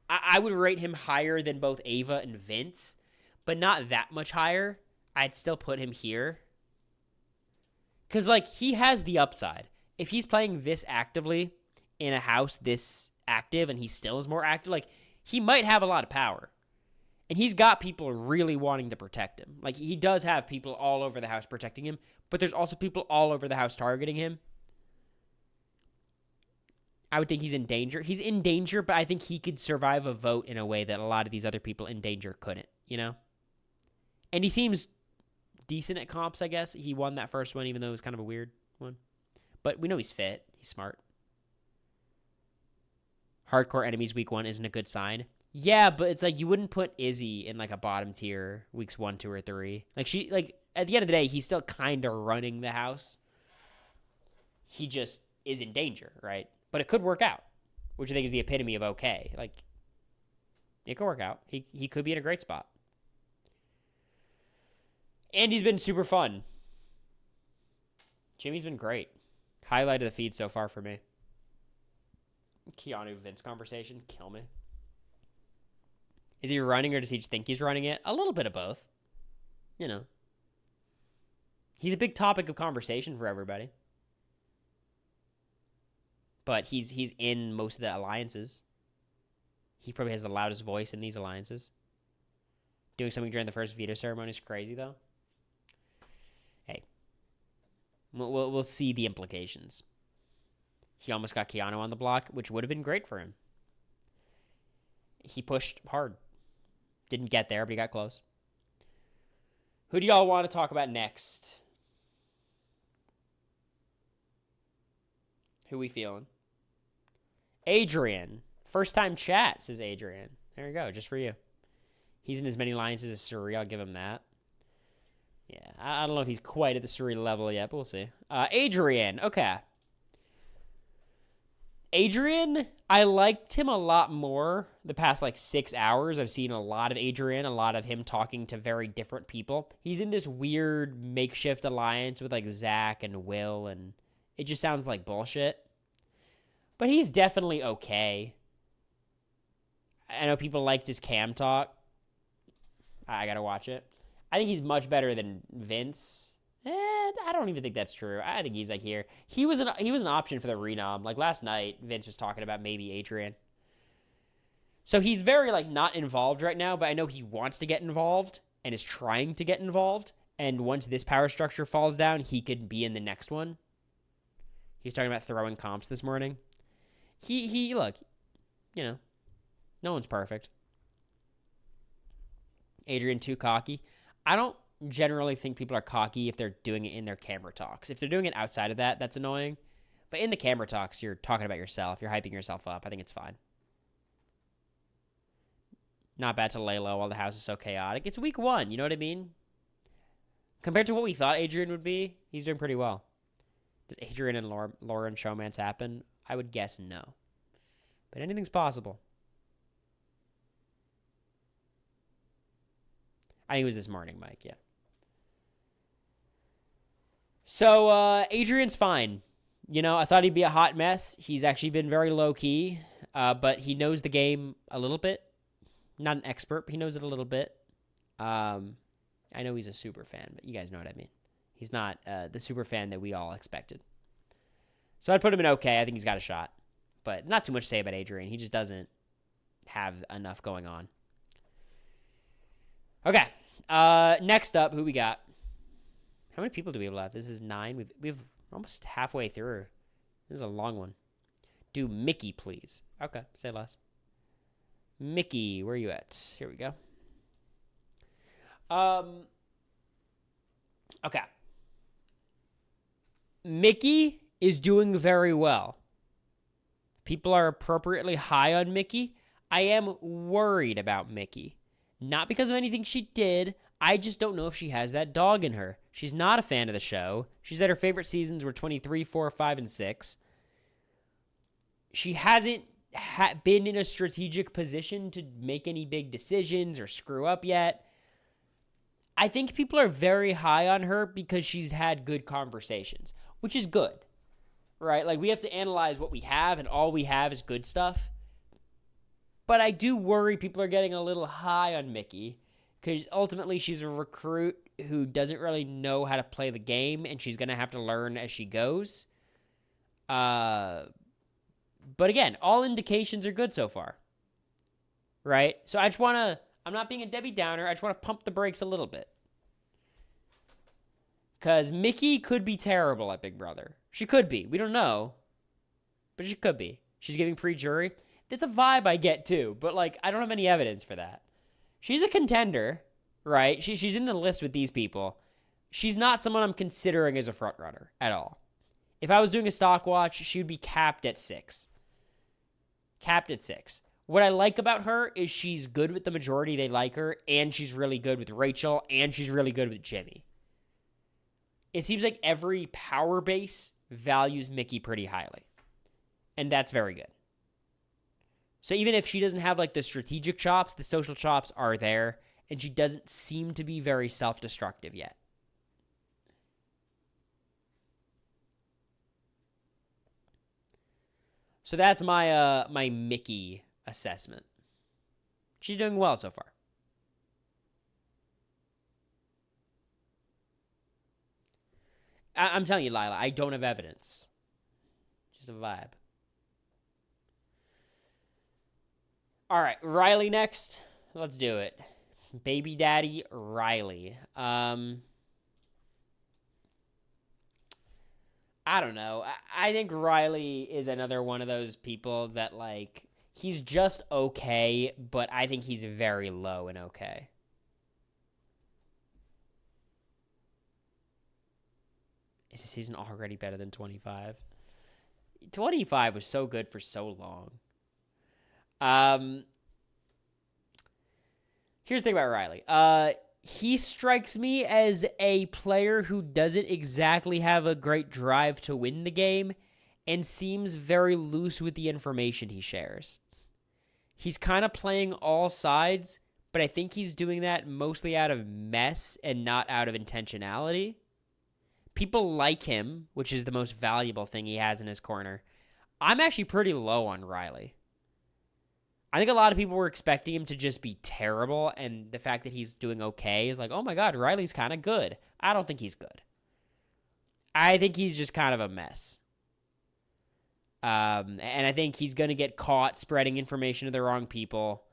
I would rate him higher than both Ava and Vince, but not that much higher. I'd still put him here. Because, like, he has the upside. If he's playing this actively in a house this active and he still is more active, like, he might have a lot of power. And he's got people really wanting to protect him. Like, he does have people all over the house protecting him, but there's also people all over the house targeting him. I would think he's in danger. He's in danger, but I think he could survive a vote in a way that a lot of these other people in danger couldn't, And he seems decent at comps, I guess. He won that first one, even though it was kind of a weird one. But we know he's fit. He's smart. Hardcore enemies week 1 isn't a good sign. Yeah, but it's like you wouldn't put Izzy in like a bottom tier weeks 1, 2, or 3. Like at the end of the day, he's still kind of running the house. He just is in danger, right? But it could work out, which I think is the epitome of okay. Like, it could work out. He could be in a great spot. And he's been super fun. Jimmy's been great. Highlight of the feed so far for me. Keanu Vince conversation. Kill me. Is he running or does he just think he's running it? A little bit of both. You know. He's a big topic of conversation for everybody. But he's in most of the alliances. He probably has the loudest voice in these alliances. Doing something during the first veto ceremony is crazy, though. Hey. We'll see the implications. He almost got Keanu on the block, which would have been great for him. He pushed hard. Didn't get there, but he got close. Who do y'all want to talk about next? Who we feeling? Adrian. First time chat, says Adrian. There you go, just for you. He's in as many alliances as Suri. I'll give him that. Yeah, I don't know if he's quite at the Suri level yet, but we'll see. Adrian. Okay. Adrian, I liked him a lot more the past, 6 hours. I've seen a lot of Adrian, a lot of him talking to very different people. He's in this weird makeshift alliance with, Zach and Will, and it just sounds like bullshit. But he's definitely okay. I know people liked his cam talk. I gotta watch it. I think he's much better than Vince. I don't even think that's true. I think he's here. He was an option for the renom. Last night, Vince was talking about maybe Adrian. So he's very not involved right now, but I know he wants to get involved and is trying to get involved. And once this power structure falls down, he could be in the next one. He was talking about throwing comps this morning. He look, no one's perfect. Adrian too cocky. I don't generally think people are cocky if they're doing it in their camera talks. If they're doing it outside of that, that's annoying. But in the camera talks, you're talking about yourself. You're hyping yourself up. I think it's fine. Not bad to lay low while the house is so chaotic. It's week 1, you know what I mean? Compared to what we thought Adrian would be, he's doing pretty well. Does Adrian and Lauren showmance happen? I would guess no. But anything's possible. I think it was this morning, Mike, yeah. So, Adrian's fine. I thought he'd be a hot mess. He's actually been very low-key, but he knows the game a little bit. Not an expert, but he knows it a little bit. I know he's a super fan, but you guys know what I mean. He's not the super fan that we all expected. So I'd put him in okay. I think he's got a shot. But not too much to say about Adrian. He just doesn't have enough going on. Okay. Next up, who we got? How many people do we have left? This is 9. We've almost halfway through. This is a long one. Do Mickey, please. Okay, say less. Mickey, where are you at? Here we go. Okay. Mickey is doing very well. People are appropriately high on Mickey. I am worried about Mickey. Not because of anything she did. I just don't know if she has that dog in her. She's not a fan of the show. She said her favorite seasons were 23, 4, 5, and 6. She hasn't been in a strategic position to make any big decisions or screw up yet. I think people are very high on her because she's had good conversations, which is good, right? We have to analyze what we have, and all we have is good stuff. But I do worry people are getting a little high on Mickey because ultimately she's a recruit who doesn't really know how to play the game, and she's going to have to learn as she goes. But again, all indications are good so far, right? So I just want to, I'm not being a Debbie Downer. I just want to pump the brakes a little bit. Because Mickey could be terrible at Big Brother. She could be. We don't know. But she could be. She's giving pre-jury. That's a vibe I get too. But I don't have any evidence for that. She's a contender, right? She's in the list with these people. She's not someone I'm considering as a front runner at all. If I was doing a stock watch, she would be capped at 6. Capped at 6. What I like about her is she's good with the majority. They like her, and she's really good with Rachel, and she's really good with Jimmy. It seems like every power base values Mickey pretty highly, and that's very good. So even if she doesn't have like the strategic chops, the social chops are there, and she doesn't seem to be very self-destructive yet. So that's my my Mickey assessment. She's doing well so far. I'm telling you, Lila, I don't have evidence. Just a vibe. All right, Riley next. Let's do it. Baby daddy Riley. I don't know. I think Riley is another one of those people that, like, he's just okay, but I think he's very low in okay. Is the season already better than 25? 25 was so good for so long. Here's the thing about Riley. He strikes me as a player who doesn't exactly have a great drive to win the game and seems very loose with the information he shares. He's kind of playing all sides, but I think he's doing that mostly out of mess and not out of intentionality. People like him, which is the most valuable thing he has in his corner. I'm actually pretty low on Riley. I think a lot of people were expecting him to just be terrible, and the fact that he's doing okay is like, oh my God, Riley's kind of good. I don't think he's good. I think he's just kind of a mess. And I think he's going to get caught spreading information to the wrong people.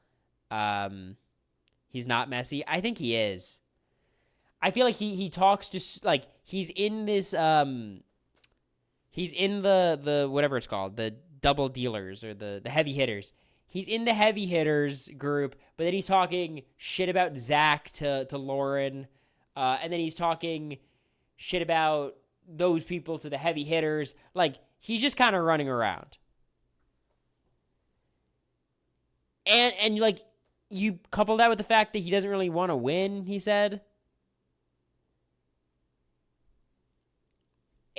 He's not messy. I think he is. I feel like he talks to, like, he's in this, he's in the whatever it's called, the double dealers or the heavy hitters. He's in the heavy hitters group, but then he's talking shit about Zach to Lauren, and then he's talking shit about those people to the heavy hitters. Like, he's just kind of running around. And like, you couple that with the fact that he doesn't really want to win, he said.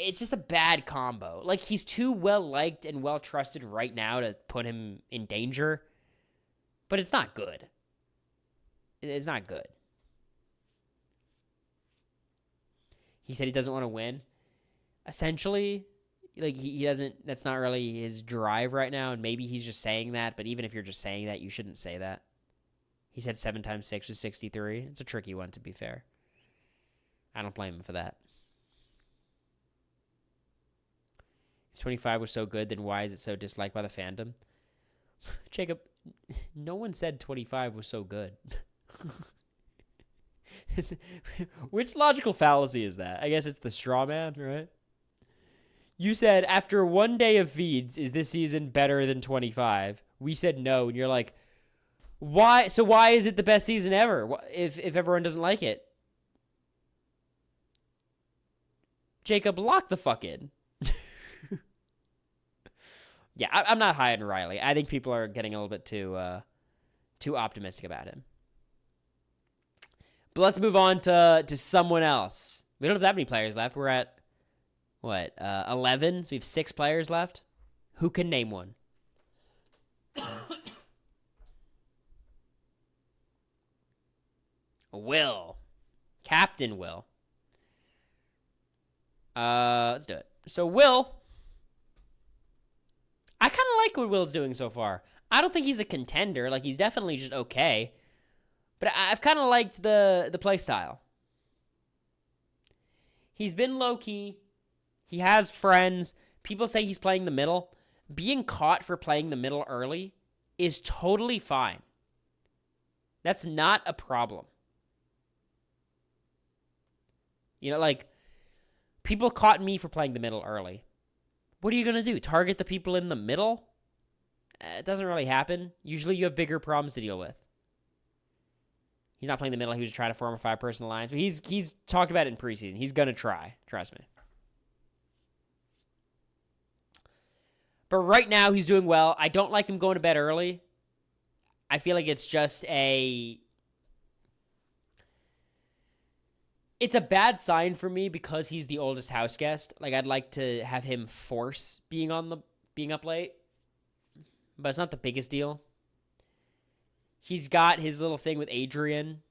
It's just a bad combo. Like, he's too well-liked and well-trusted right now to put him in danger. But it's not good. It's not good. He said he doesn't want to win. Essentially, like, he doesn't, that's not really his drive right now, and maybe he's just saying that, but even if you're just saying that, you shouldn't say that. He said 7 times 6 was 63. It's a tricky one, to be fair. I don't blame him for that. 25 was so good, then why is it so disliked by the fandom? Jacob, no one said 25 was so good. Which logical fallacy is that? I guess it's the straw man, right? You said, after one day of feeds, is this season better than 25? We said no, and you're like, why? So why is it the best season ever if everyone doesn't like it? Jacob, lock the fuck in. Yeah, I'm not high on Riley. I think people are getting a little bit too optimistic about him. But let's move on to someone else. We don't have that many players left. We're at, 11? So we have 6 players left. Who can name one? Will. Captain Will. Let's do it. So Will... I kind of like what Will's doing so far. I don't think he's a contender. Like, he's definitely just okay. But I've kind of liked the play style. He's been low-key. He has friends. People say he's playing the middle. Being caught for playing the middle early is totally fine. That's not a problem. You know, like, people caught me for playing the middle early. What are you going to do? Target the people in the middle? It doesn't really happen. Usually you have bigger problems to deal with. He's not playing the middle. He was trying to form a 5-person alliance. But he's talked about it in preseason. He's going to try. Trust me. But right now, he's doing well. I don't like him going to bed early. I feel like it's a bad sign for me because he's the oldest house guest. Like, I'd like to have him force being up late, but it's not the biggest deal. He's got his little thing with Adrian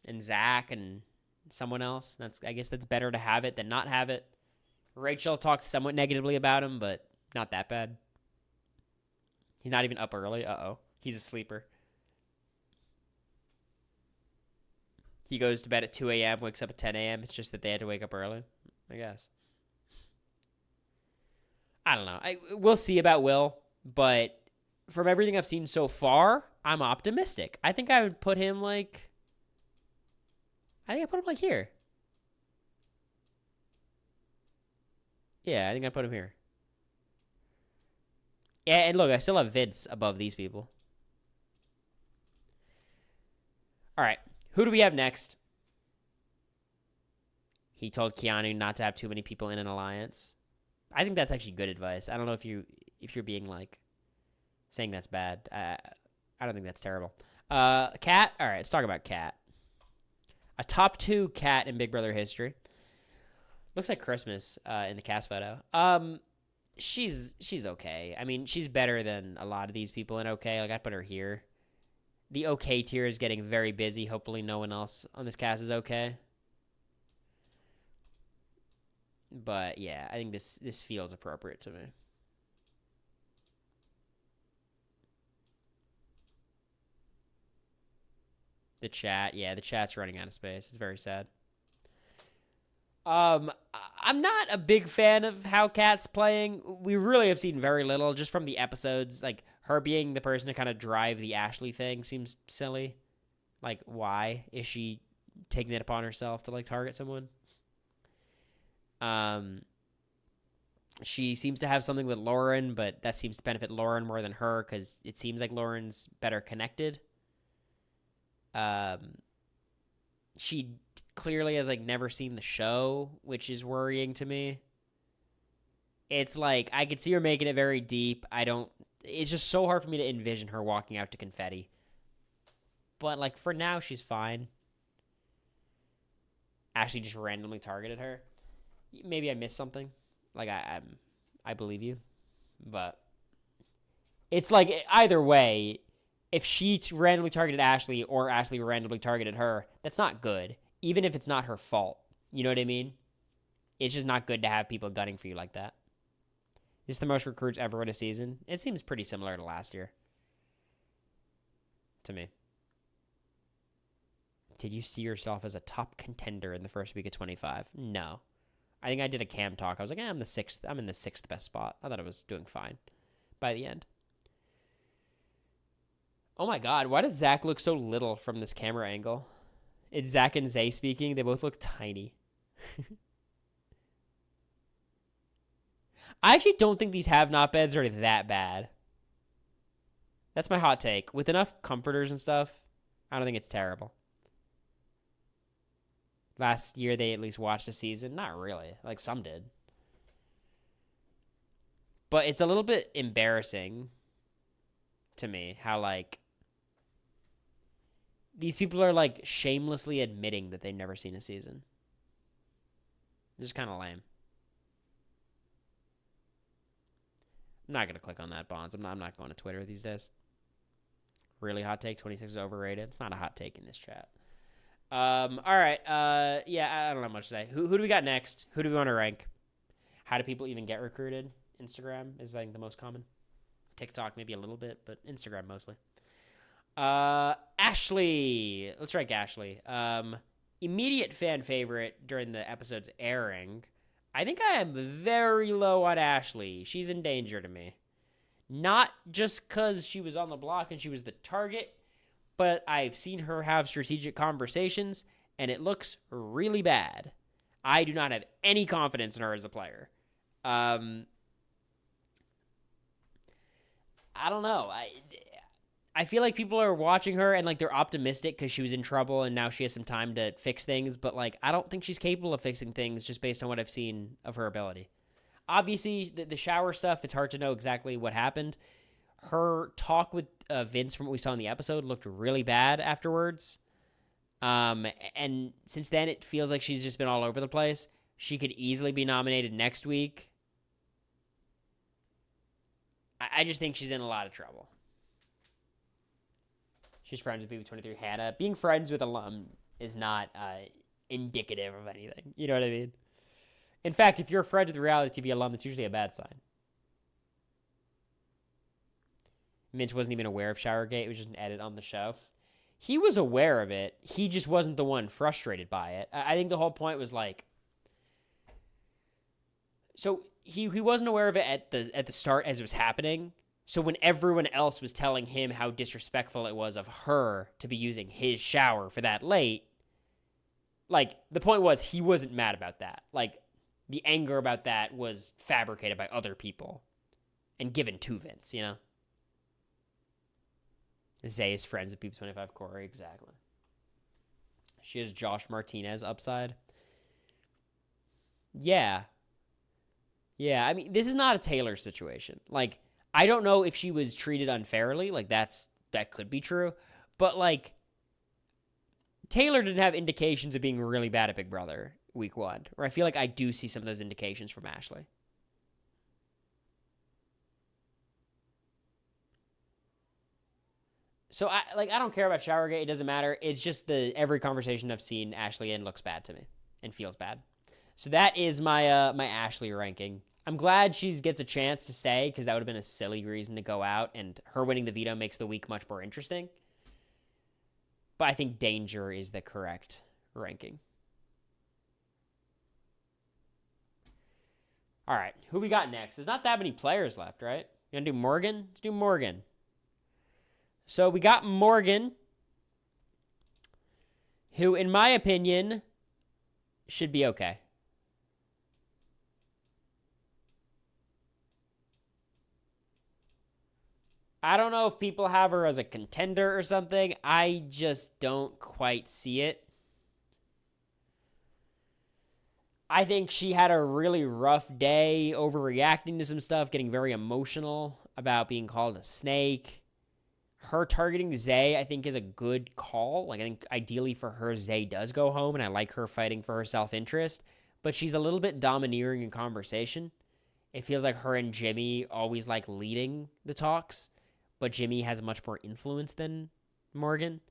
and Zach and someone else. I guess that's better to have it than not have it. Rachel talked somewhat negatively about him, but not that bad. He's not even up early. Uh-oh. He's a sleeper. He goes to bed at 2 a.m., wakes up at 10 a.m. It's just that they had to wake up early, I guess. I don't know. We'll see about Will, but from everything I've seen so far, I'm optimistic. I think I would put him here. Yeah, I think I'd put him here. Yeah, and look, I still have Vince above these people. All right, who do we have next? He told Keanu not to have too many people in an alliance. I think that's actually good advice. I don't know if you're being saying that's bad. I don't think that's terrible. Kat. All right, let's talk about Kat. A top 2 Kat in Big Brother history. Looks like Christmas in the cast photo. She's okay. I mean, she's better than a lot of these people in okay. I'd put her here. The okay tier is getting very busy. Hopefully no one else on this cast is okay. But yeah, I think this feels appropriate to me. The chat's running out of space. It's very sad. I'm not a big fan of how Kat's playing. We really have seen very little just from the episodes. Like, her being the person to kind of drive the Ashley thing seems silly. Like, why is she taking it upon herself to target someone? She seems to have something with Lauren, but that seems to benefit Lauren more than her because it seems like Lauren's better connected. She clearly has never seen the show, which is worrying to me. It's I could see her making it very deep. It's just so hard for me to envision her walking out to confetti. But for now, she's fine. Ashley just randomly targeted her. Maybe I missed something. I believe you. But it's either way, if she randomly targeted Ashley or Ashley randomly targeted her, that's not good. Even if it's not her fault. You know what I mean? It's just not good to have people gunning for you like that. This is the most recruits ever in a season. It seems pretty similar to last year. To me. Did you see yourself as a top contender in the first week of 25? No. I think I did a cam talk. I was like, I'm in the sixth best spot. I thought I was doing fine by the end. Oh my God, why does Zach look so little from this camera angle? It's Zach and Zay speaking. They both look tiny. I actually don't think these have-not beds are that bad. That's my hot take. With enough comforters and stuff, I don't think it's terrible. Last year, they at least watched a season. Not really. Some did. But it's a little bit embarrassing to me how, these people are, shamelessly admitting that they've never seen a season. It's just kind of lame. I'm not going to click on that, Bonds. I'm not going to Twitter these days. Really hot take, 26 is overrated. It's not a hot take in this chat. All right. Yeah, I don't know much to say. Who do we got next? Who do we want to rank? How do people even get recruited? Instagram is the most common. TikTok maybe a little bit, but Instagram mostly. Ashley. Let's rank Ashley. Immediate fan favorite during the episode's airing. I think I am very low on Ashley. She's in danger to me. Not just because she was on the block and she was the target, but I've seen her have strategic conversations, and it looks really bad. I do not have any confidence in her as a player. I don't know. I feel like people are watching her and they're optimistic because she was in trouble and now she has some time to fix things. But I don't think she's capable of fixing things just based on what I've seen of her ability. Obviously, the shower stuff, it's hard to know exactly what happened. Her talk with Vince from what we saw in the episode looked really bad afterwards. And since then, it feels like she's just been all over the place. She could easily be nominated next week. I just think she's in a lot of trouble. She's friends with BB23 Hannah. Being friends with alum is not indicative of anything. You know what I mean? In fact, if you're friends with a reality TV alum, that's usually a bad sign. Vince wasn't even aware of Showergate. It was just an edit on the show. He was aware of it. He just wasn't the one frustrated by it. I think the whole point was like... So he wasn't aware of it at the start as it was happening. So when everyone else was telling him how disrespectful it was of her to be using his shower for that late, like, the point was he wasn't mad about that. Like, the anger about that was fabricated by other people and given to Vince, you know? Zay is friends with BB25 Cory, exactly. She has Josh Martinez upside. Yeah. Yeah, I mean, this is not a Taylor situation. Like, I don't know if she was treated unfairly. Like, that could be true. But, like, Taylor didn't have indications of being really bad at Big Brother week 1. Where I feel like I do see some of those indications from Ashley. So, I don't care about Showergate. It doesn't matter. It's just every conversation I've seen Ashley in looks bad to me and feels bad. So that is my my Ashley ranking. I'm glad she gets a chance to stay because that would have been a silly reason to go out, and her winning the veto makes the week much more interesting. But I think Danger is the correct ranking. All right, who we got next? There's not that many players left, right? You gonna do Morgan? Let's do Morgan. So we got Morgan, who, in my opinion, should be okay. I don't know if people have her as a contender or something. I just don't quite see it. I think she had a really rough day, overreacting to some stuff, getting very emotional about being called a snake. Her targeting Zay, I think, is a good call. Like, I think ideally for her, Zay does go home, and I like her fighting for her self-interest. But she's a little bit domineering in conversation. It feels like her and Jimmy always like leading the talks, but Jimmy has much more influence than Morgan.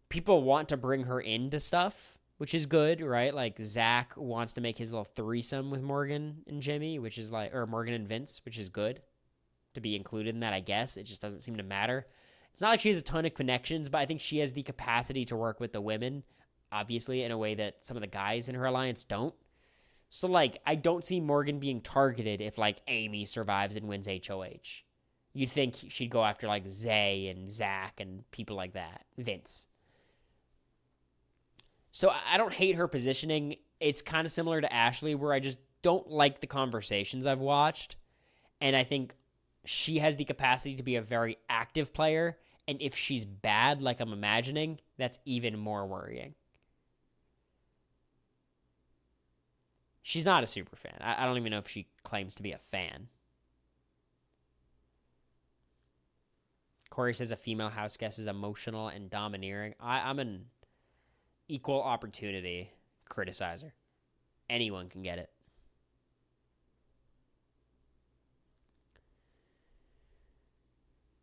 People want to bring her into stuff, which is good, right? Like, Zach wants to make his little threesome with Morgan and Jimmy, which is like, or Morgan and Vince, which is good to be included in that, I guess. It just doesn't seem to matter. It's not like she has a ton of connections, but I think she has the capacity to work with the women, obviously, in a way that some of the guys in her alliance don't. So, like, I don't see Morgan being targeted if, like, Amy survives and wins HOH. You'd think she'd go after, like, Zay and Zach and people like that. Vince. So I don't hate her positioning. It's kind of similar to Ashley, where I just don't like the conversations I've watched. And I think she has the capacity to be a very active player. And if she's bad, like I'm imagining, that's even more worrying. She's not a super fan. I don't even know if she claims to be a fan. Cory says a female house guest is emotional and domineering. I'm an equal opportunity criticizer. Anyone can get it.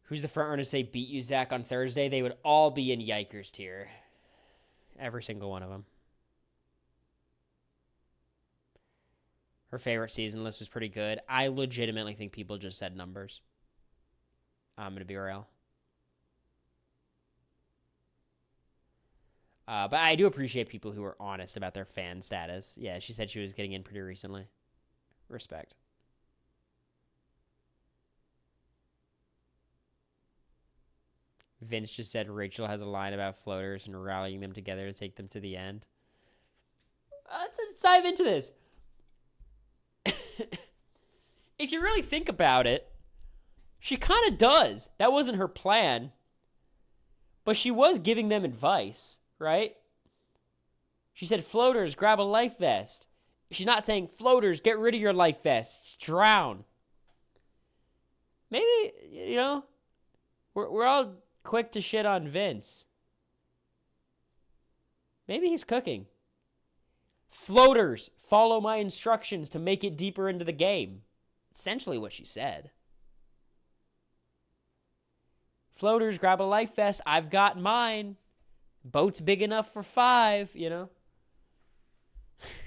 Who's the front runner to say beat you, Zach, on Thursday? They would all be in Yikers tier. Every single one of them. Her favorite season list was pretty good. I legitimately think people just said numbers. I'm going to be real. But I do appreciate people who are honest about their fan status. Yeah, she said she was getting in pretty recently. Respect. Vince just said Rachel has a line about floaters and rallying them together to take them to the end. Let's dive into this. If you really think about it, she kind of does. That wasn't her plan. But she was giving them advice, right? She said, floaters, grab a life vest. She's not saying, floaters, get rid of your life vests. Drown. Maybe, we're all quick to shit on Vince. Maybe he's cooking. Floaters, follow my instructions to make it deeper into the game. Essentially what she said. Floaters, grab a life vest. I've got mine. Boat's big enough for 5,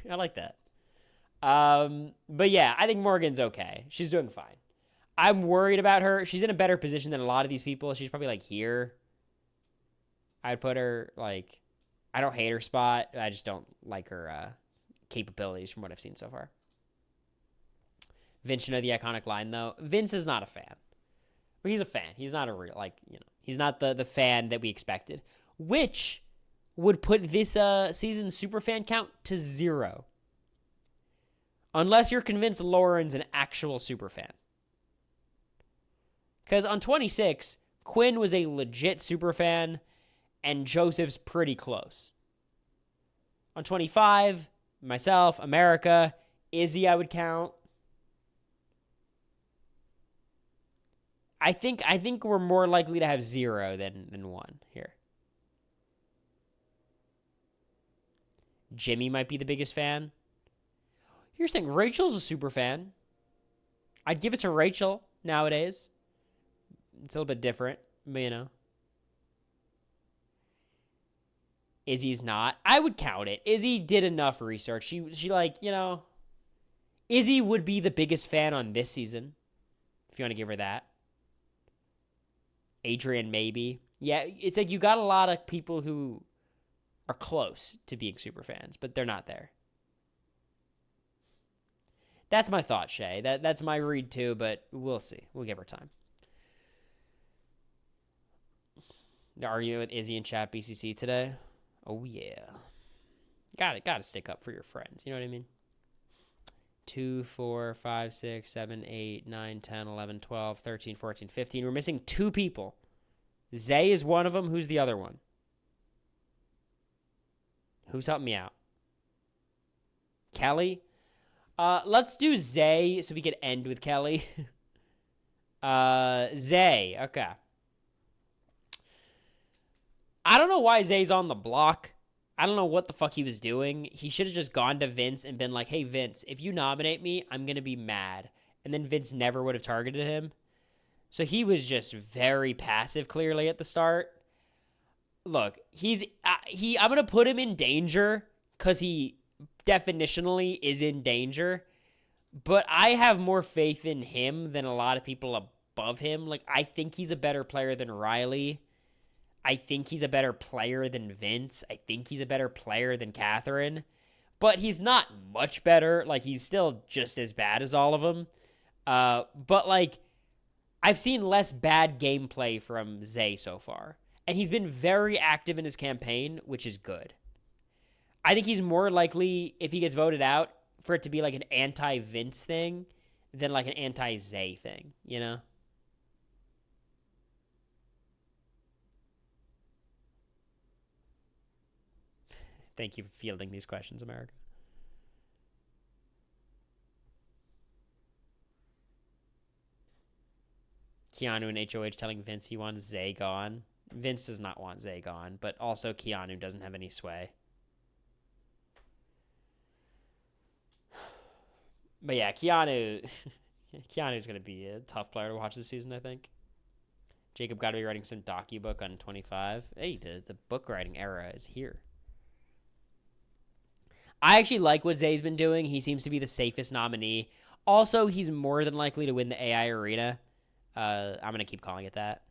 I like that. But yeah, I think Morgan's okay. She's doing fine. I'm worried about her. She's in a better position than a lot of these people. She's probably here. I'd put her I don't hate her spot. I just don't like her capabilities from what I've seen so far. Vince, the iconic line though. Vince is not a fan. Well, he's a fan. He's not a real he's not the fan that we expected, which would put this season's superfan count to 0. Unless you're convinced Lauren's an actual superfan. Because on 26, Quinn was a legit superfan, and Joseph's pretty close. On 25, myself, America, Izzy I would count. I think we're more likely to have 0 than 1 here. Jimmy might be the biggest fan. Here's the thing. Rachel's a super fan. I'd give it to Rachel nowadays. It's a little bit different, but Izzy's not. I would count it. Izzy did enough research. She Izzy would be the biggest fan on this season, if you want to give her that. Adrian, maybe. Yeah, it's you got a lot of people who are close to being super fans, but they're not there. That's my thought, Shay. That's my read too, but we'll see. We'll give her time. They're arguing with Izzy and chat BCC today. Oh, yeah. Got to stick up for your friends. You know what I mean? 2, 4, 5, 6, 7, 8, 9, 10, 11, 12, 13, 14, 15. We're missing 2 people. Zay is one of them. Who's the other one? Who's helping me out? Kelly? Let's do Zay so we can end with Kelly. Zay. Okay. I don't know why Zay's on the block. I don't know what the fuck he was doing. He should have just gone to Vince and been like, hey, Vince, if you nominate me, I'm going to be mad. And then Vince never would have targeted him. So he was just very passive, clearly, at the start. Look, I'm going to put him in danger because he definitionally is in danger. But I have more faith in him than a lot of people above him. I think he's a better player than Riley. I think he's a better player than Vince. I think he's a better player than Catherine. But he's not much better. He's still just as bad as all of them. But, I've seen less bad gameplay from Zay so far. And he's been very active in his campaign, which is good. I think he's more likely, if he gets voted out, for it to be an anti-Vince thing than an anti-Zay thing, Thank you for fielding these questions, America. Keanu and HOH telling Vince he wants Zay gone. Vince does not want Zay gone, but also Keanu doesn't have any sway. But yeah, Keanu's going to be a tough player to watch this season, I think. Jacob got to be writing some docu-book on 25. Hey, the book writing era is here. I actually like what Zay's been doing. He seems to be the safest nominee. Also, he's more than likely to win the AI arena. I'm going to keep calling it that.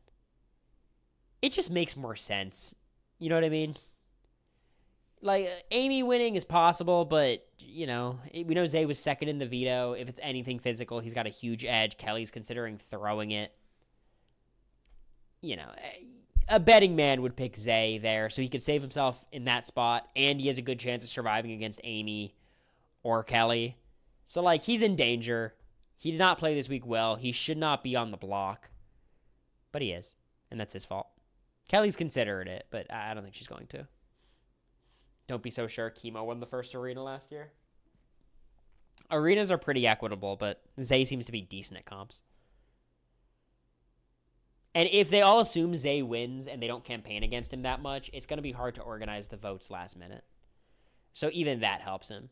It just makes more sense. You know what I mean? Amy winning is possible, but, we know Zay was second in the veto. If it's anything physical, he's got a huge edge. Kelly's considering throwing it. A betting man would pick Zay there, so he could save himself in that spot, and he has a good chance of surviving against Amy or Kelly. So, he's in danger. He did not play this week well. He should not be on the block. But he is, and that's his fault. Kelly's considered it, but I don't think she's going to. Don't be so sure. Chemo won the first arena last year. Arenas are pretty equitable, but Zay seems to be decent at comps. And if they all assume Zay wins and they don't campaign against him that much, it's going to be hard to organize the votes last minute. So even that helps him.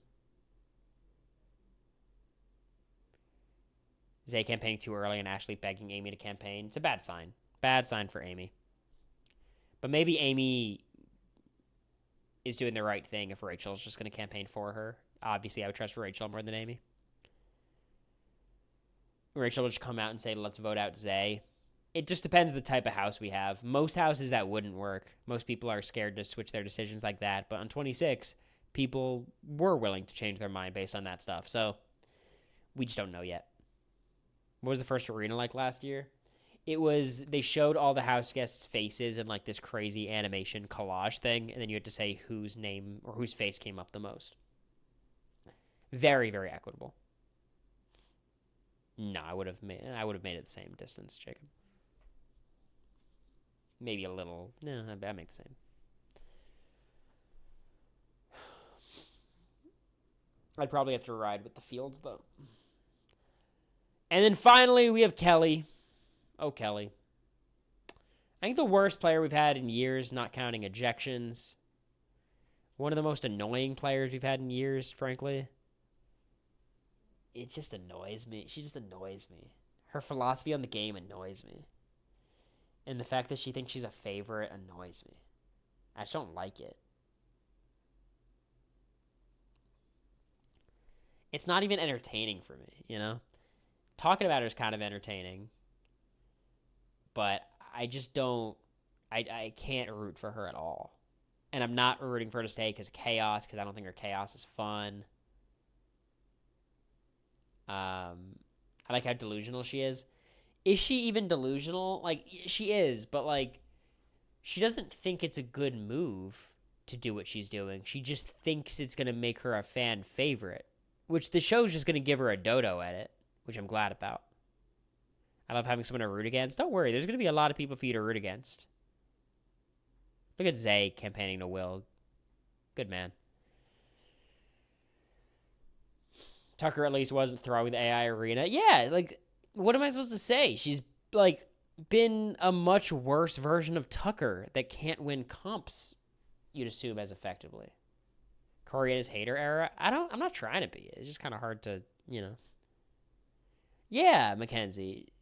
Zay campaigning too early and Ashley begging Amy to campaign. It's a bad sign. Bad sign for Amy. But maybe Amy is doing the right thing if Rachel's just going to campaign for her. Obviously, I would trust Rachel more than Amy. Rachel would just come out and say, let's vote out Zay. It just depends the type of house we have. Most houses that wouldn't work. Most people are scared to switch their decisions like that. But on 26, people were willing to change their mind based on that stuff. So we just don't know yet. What was the first arena like last year? It was, they showed all the house guests' faces in like this crazy animation collage thing, and then you had to say whose name or whose face came up the most. Very, very equitable. No, I would have made it the same distance, Jacob. Maybe a little. No, I make the same. I'd probably have to ride with the fields, though. And then finally, we have Kelly. Oh, Kelly. I think the worst player we've had in years, not counting ejections. One of the most annoying players we've had in years, frankly. It just annoys me. She just annoys me. Her philosophy on the game annoys me. And the fact that she thinks she's a favorite annoys me. I just don't like it. It's not even entertaining for me, you know? Talking about her is kind of entertaining. But I just don't... I can't root for her at all. And I'm not rooting for her to stay because of chaos, because I don't think her chaos is fun. I like how delusional she is. Is she even delusional? Like, she is, but, like, she doesn't think it's a good move to do what she's doing. She just thinks it's going to make her a fan favorite, which the show's just going to give her a dodo at it, which I'm glad about. I love having someone to root against. Don't worry, there's going to be a lot of people for you to root against. Look at Zay campaigning to Will. Good man. Tucker at least wasn't throwing the AI arena. Yeah, like, what am I supposed to say? She's, like, been a much worse version of Tucker that can't win comps, you'd assume, as effectively. Cory in his hater era? I'm not trying to be. It's just kind of hard to, you know. Yeah, Mackenzie.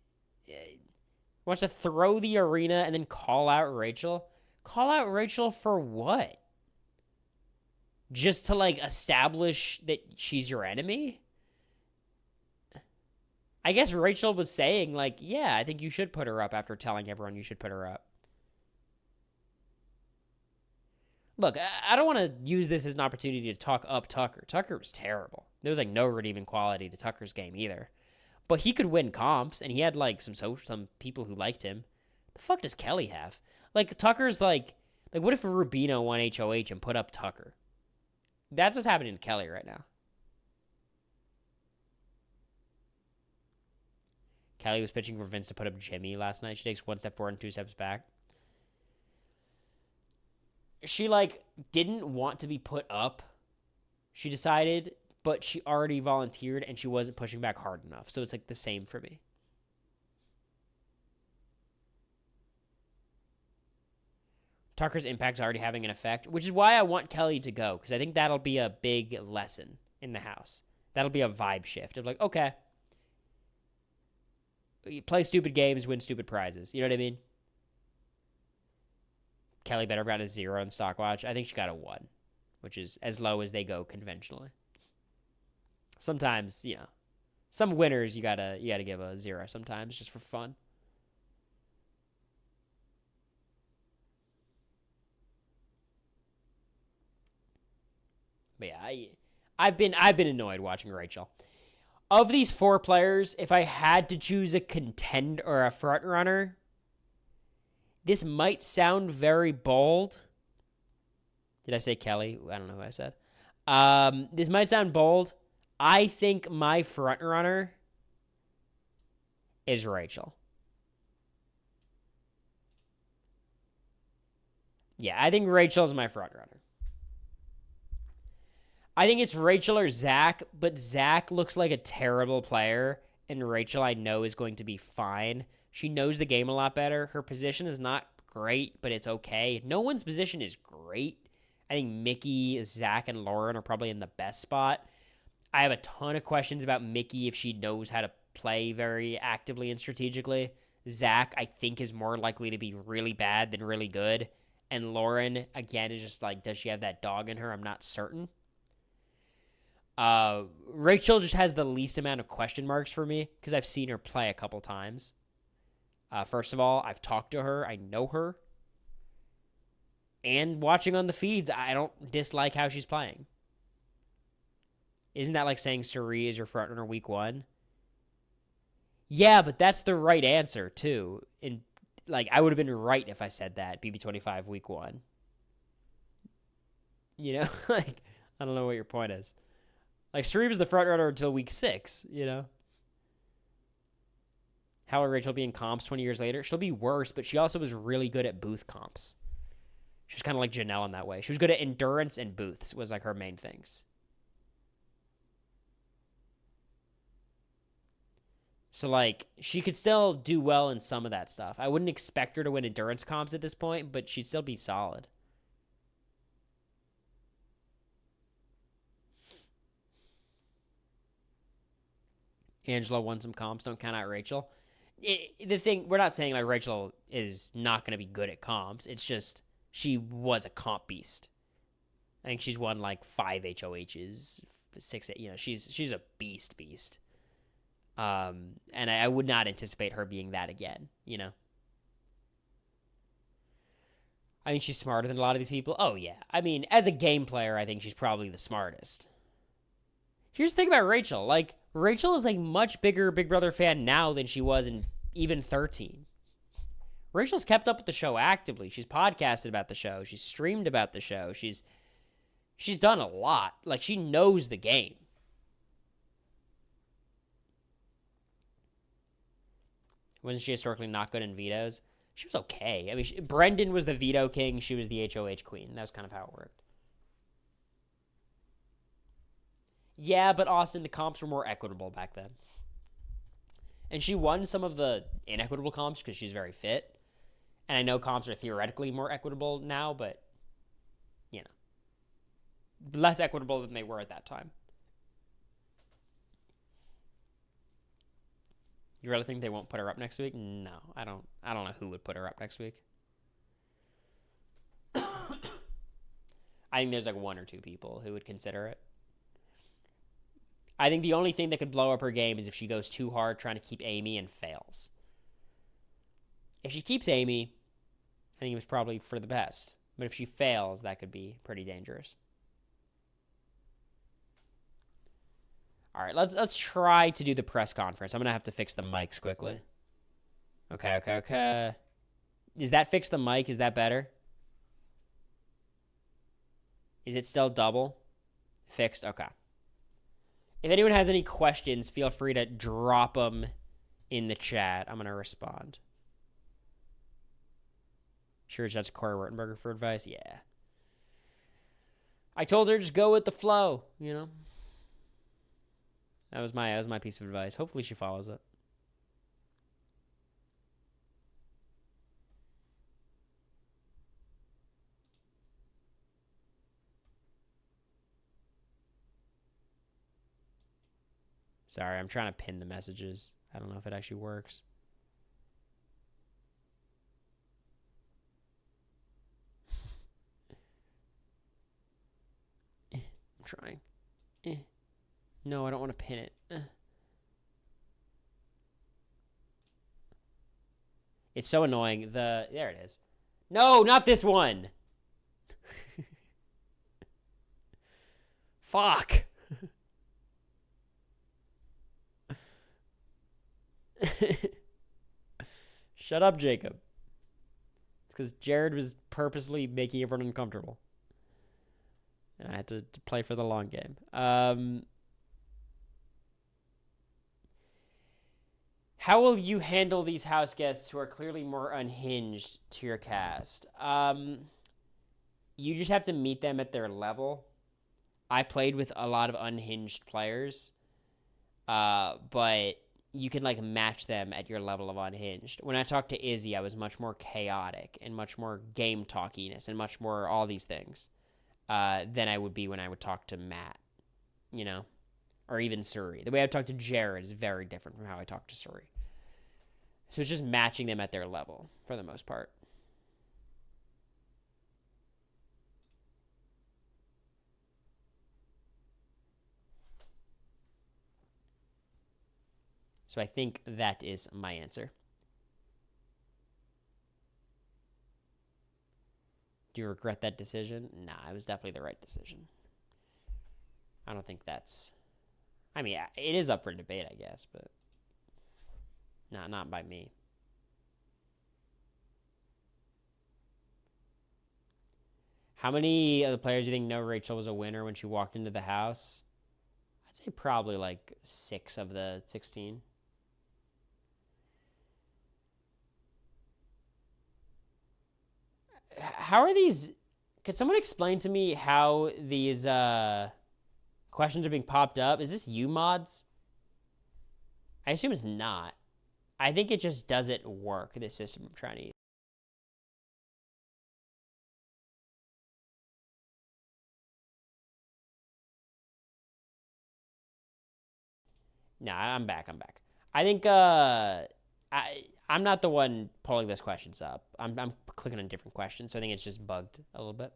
Wants to throw the arena and then call out Rachel? Call out Rachel for what? Just to, like, establish that she's your enemy? I guess Rachel was saying, like, yeah, I think you should put her up after telling everyone you should put her up. Look, I don't want to use this as an opportunity to talk up Tucker. Tucker was terrible. There was, like, no redeeming quality to Tucker's game either. But he could win comps, and he had, like, some people who liked him. The fuck does Kelly have? Like, Tucker's, like, what if Rubino won HOH and put up Tucker? That's what's happening to Kelly right now. Kelly was pitching for Vince to put up Jimmy last night. She takes 1 step forward and 2 steps back. She, like, didn't want to be put up, she decided, but she already volunteered and she wasn't pushing back hard enough. So it's, like, the same for me. Tucker's impact's already having an effect, which is why I want Kelly to go, because I think that'll be a big lesson in the house. That'll be a vibe shift of, like, okay, you play stupid games, win stupid prizes. You know what I mean? Kelly better have gotten a 0 in Stockwatch. I think she got a 1, which is as low as they go conventionally. Sometimes, you know, some winners you gotta give a 0 sometimes just for fun. But yeah, I've been annoyed watching Rachel. Of these 4 players, if I had to choose a contend or a front runner, this might sound very bold. Did I say Kelly? I don't know who I said. This might sound bold. I think my front runner is Rachel. Yeah, I think Rachel's my front runner. I think it's Rachel or Zach, but Zach looks like a terrible player, and Rachel I know is going to be fine. She knows the game a lot better. Her position is not great, but it's okay. No one's position is great. I think Mickey, Zach, and Lauren are probably in the best spot. I have a ton of questions about Mickey if she knows how to play very actively and strategically. Zach, I think, is more likely to be really bad than really good. And Lauren, again, is just like, does she have that dog in her? I'm not certain. Rachel just has the least amount of question marks for me because I've seen her play a couple times. First of all, I've talked to her. I know her. And watching on the feeds, I don't dislike how she's playing. Isn't that like saying Suri is your frontrunner week 1? Yeah, but that's the right answer, too. And, like, I would have been right if I said that, BB25 week 1. You know? Like, I don't know what your point is. Like, Suri was the frontrunner until week 6, you know? How will Rachel be in comps 20 years later? She'll be worse, but she also was really good at booth comps. She was kind of like Janelle in that way. She was good at endurance and booths was, like, her main things. So, like, she could still do well in some of that stuff. I wouldn't expect her to win endurance comps at this point, but she'd still be solid. Angela won some comps. Don't count out Rachel. The thing, we're not saying, like, Rachel is not going to be good at comps. It's just she was a comp beast. I think she's won, like, 5 HOHs, 6, you know, she's a beast. And I would not anticipate her being that again, you know? I think she's smarter than a lot of these people. Oh, yeah. I mean, as a game player, I think she's probably the smartest. Here's the thing about Rachel. Like, Rachel is a much bigger Big Brother fan now than she was in even 13. Rachel's kept up with the show actively. She's podcasted about the show. She's streamed about the show. She's done a lot. Like, she knows the game. Wasn't she historically not good in vetoes? She was okay. I mean, Brendan was the veto king. She was the HOH queen. That was kind of how it worked. Yeah, but Austin, the comps were more equitable back then. And she won some of the inequitable comps because she's very fit. And I know comps are theoretically more equitable now, but, you know, less equitable than they were at that time. You really think they won't put her up next week? No, I don't know who would put her up next week. I think there's like 1 or 2 people who would consider it. I think the only thing that could blow up her game is if she goes too hard trying to keep Amy and fails. If she keeps Amy, I think it was probably for the best. But if she fails, that could be pretty dangerous. All right, let's try to do the press conference. I'm going to have to fix the mics quickly. Okay. Does that fix the mic? Is that better? Is it still double? Fixed? Okay. If anyone has any questions, feel free to drop them in the chat. I'm going to respond. Sure, that's Cory Rottenberger for advice? Yeah. I told her just go with the flow, you know? That was my piece of advice. Hopefully she follows it. Sorry, I'm trying to pin the messages. I don't know if it actually works. I'm trying. No, I don't want to pin it. It's so annoying. There it is. No, not this one. Fuck. Shut up, Jacob. It's because Jared was purposely making everyone uncomfortable. And I had to play for the long game. How will you handle these house guests who are clearly more unhinged to your cast? You just have to meet them at their level. I played with a lot of unhinged players, but you can like match them at your level of unhinged. When I talked to Izzy, I was much more chaotic and much more game talkiness and much more all these things than I would be when I would talk to Matt, you know, or even Suri. The way I talk to Jared is very different from how I talk to Suri. So it's just matching them at their level for the most part. So I think that is my answer. Do you regret that decision? Nah, it was definitely the right decision. I don't think that's... I mean, it is up for debate, I guess, but not by me. How many of the players do you think know Rachel was a winner when she walked into the house? I'd say probably like 6 of the 16. How are these? Could someone explain to me how these questions are being popped up? Is this you mods? I assume it's not. I think it just doesn't work, this system I'm trying to use. Nah, I'm back. I think I'm not the one pulling those questions up. I'm clicking on different questions, so I think it's just bugged a little bit.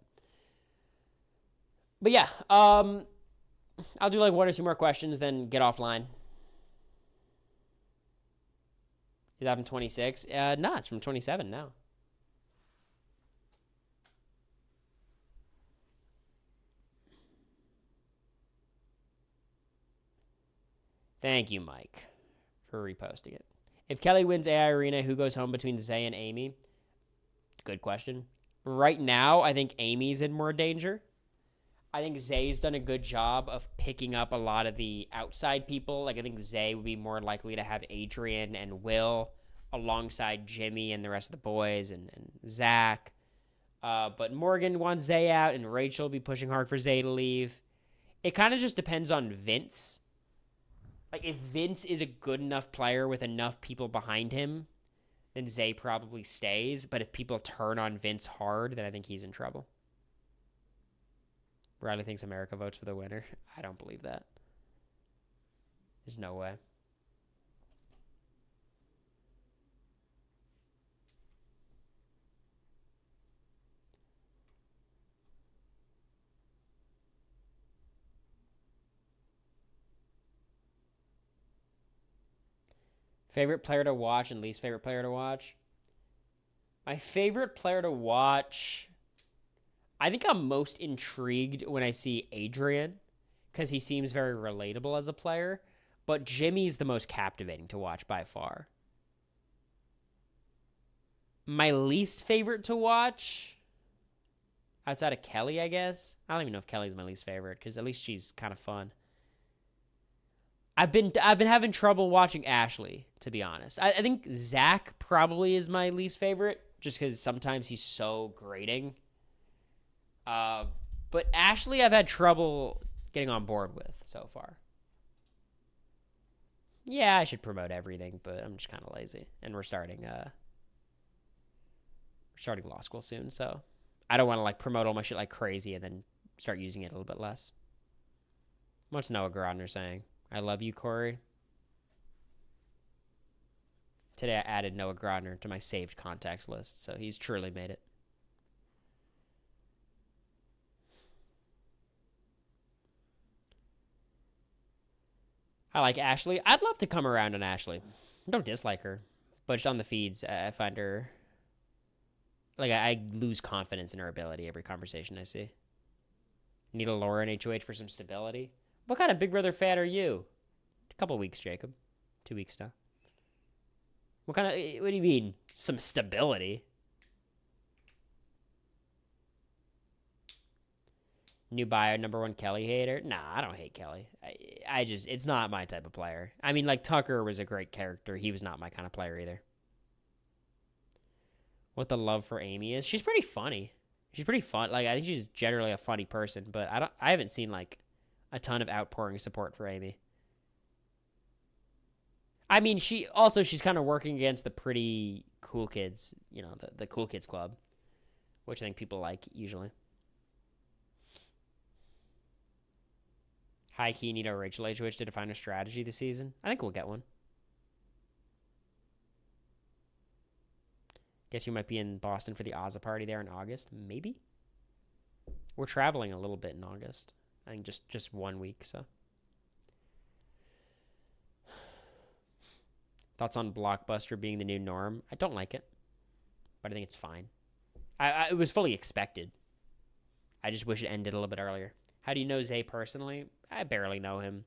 But yeah, I'll do like 1 or 2 more questions, then get offline. Is that from 26? No, it's from 27 now. Thank you, Mike, for reposting it. If Kelly wins AI Arena, who goes home between Zay and Amy? Good question. Right now, I think Amy's in more danger. I think Zay's done a good job of picking up a lot of the outside people. Like, I think Zay would be more likely to have Adrian and Will alongside Jimmy and the rest of the boys and Zach. But Morgan wants Zay out, and Rachel will be pushing hard for Zay to leave. It kind of just depends on Vince. Like, if Vince is a good enough player with enough people behind him, then Zay probably stays. But if people turn on Vince hard, then I think he's in trouble. Riley thinks America votes for the winner. I don't believe that. There's no way. Favorite player to watch and least favorite player to watch? My favorite player to watch... I think I'm most intrigued when I see Adrian because he seems very relatable as a player, but Jimmy's the most captivating to watch by far. My least favorite to watch, outside of Kelly, I guess. I don't even know if Kelly's my least favorite because at least she's kind of fun. I've been having trouble watching Ashley, to be honest. I think Zach probably is my least favorite just because sometimes he's so grating. But Ashley, I've had trouble getting on board with so far. Yeah, I should promote everything, but I'm just kind of lazy. And we're starting law school soon, so I don't want to like promote all my shit like crazy and then start using it a little bit less. What's Noah Grodner saying? I love you, Cory. Today I added Noah Grodner to my saved contacts list, so he's truly made it. I like Ashley. I'd love to come around on Ashley. I don't dislike her, but just on the feeds, I find her... Like, I lose confidence in her ability every conversation I see. Need a Laura in HOH for some stability? What kind of Big Brother fan are you? A couple weeks, Jacob. 2 weeks now. What do you mean? Some stability? New bio, #1 Kelly hater? Nah, I don't hate Kelly. I just, it's not my type of player. I mean, like, Tucker was a great character. He was not my kind of player either. What the love for Amy is? She's pretty funny. She's pretty fun. Like, I think she's generally a funny person, but I haven't seen, like, a ton of outpouring support for Amy. I mean, she's kind of working against the pretty cool kids, the cool kids club, which I think people like usually. High key need a Rachel HOH to define a strategy this season. I think we'll get one. Guess you might be in Boston for the Ozza party there in August. Maybe. We're traveling a little bit in August. I think just 1 week, so. Thoughts on Blockbuster being the new norm? I don't like it, but I think it's fine. It was fully expected. I just wish it ended a little bit earlier. How do you know Zay personally? I barely know him.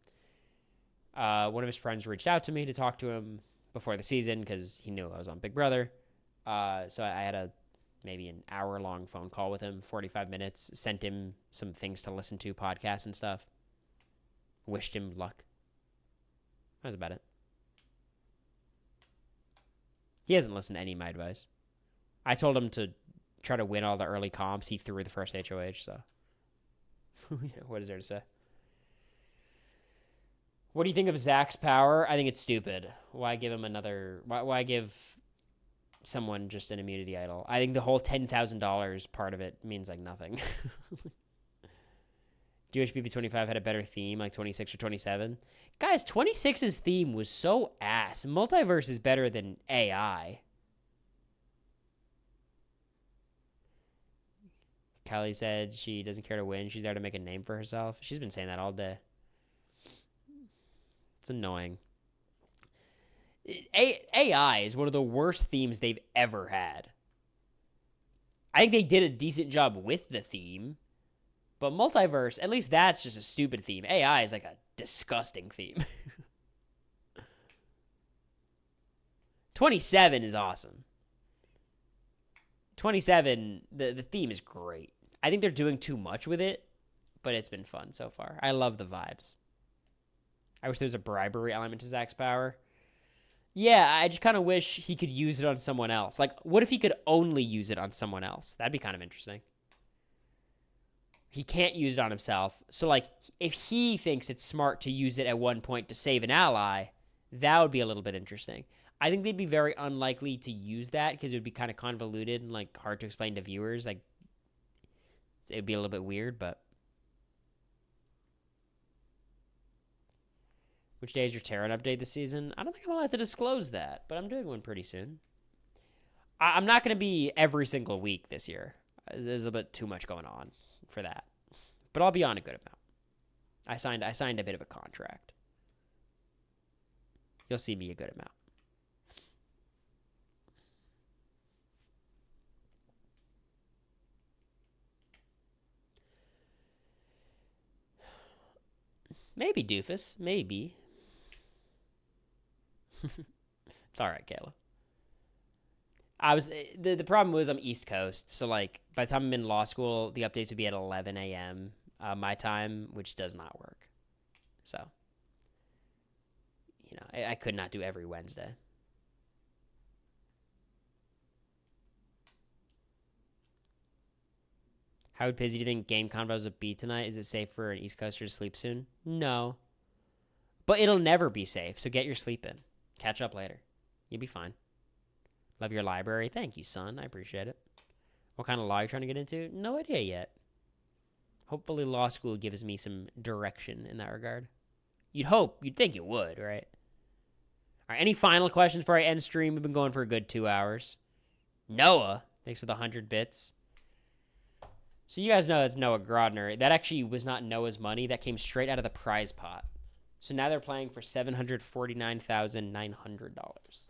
One of his friends reached out to me to talk to him before the season because he knew I was on Big Brother. So I had maybe an hour-long phone call with him, 45 minutes, sent him some things to listen to, podcasts and stuff. Wished him luck. That was about it. He hasn't listened to any of my advice. I told him to try to win all the early comps. He threw the first HOH, so. What is there to say? What do you think of Zach's power? I think it's stupid. Why give him another... Why give someone just an immunity idol? I think the whole $10,000 part of it means, like, nothing. Do you wish BB25 had a better theme, like 26 or 27? Guys, 26's theme was so ass. Multiverse is better than AI. Callie said she doesn't care to win. She's there to make a name for herself. She's been saying that all day. It's annoying. AI is one of the worst themes they've ever had. I think they did a decent job with the theme, but Multiverse, at least that's just a stupid theme. AI is like a disgusting theme. 27 is awesome. 27, the theme is great. I think they're doing too much with it, but it's been fun so far. I love the vibes. I wish there was a bribery element to Zach's power. Yeah, I just kind of wish he could use it on someone else. Like, what if he could only use it on someone else? That'd be kind of interesting. He can't use it on himself. So, like, if he thinks it's smart to use it at one point to save an ally, that would be a little bit interesting. I think they'd be very unlikely to use that because it would be kind of convoluted and, like, hard to explain to viewers. Like, it would be a little bit weird, but... Which day is your Terran update this season? I don't think I'm allowed to disclose that, but I'm doing one pretty soon. I'm not going to be every single week this year. There's a bit too much going on for that. But I'll be on a good amount. I signed a bit of a contract. You'll see me a good amount. Maybe, doofus. Maybe. It's all right, Kayla. The problem was I'm East Coast, so like by the time I'm in law school, the updates would be at 11 a.m. My time, which does not work. So, I could not do every Wednesday. How busy do you think game convos will be tonight? Is it safe for an East Coaster to sleep soon? No. But it'll never be safe, so get your sleep in. Catch up later. You'll be fine. Love your library. Thank you, son. I appreciate it. What kind of law are you trying to get into? No idea yet. Hopefully law school gives me some direction in that regard. You'd think it would, right? All right, any final questions before I end stream? We've been going for a good 2 hours. Noah, thanks for the 100 bits. So you guys know that's Noah Grodner. That actually was not Noah's money. That came straight out of the prize pot. So now they're playing for $749,900.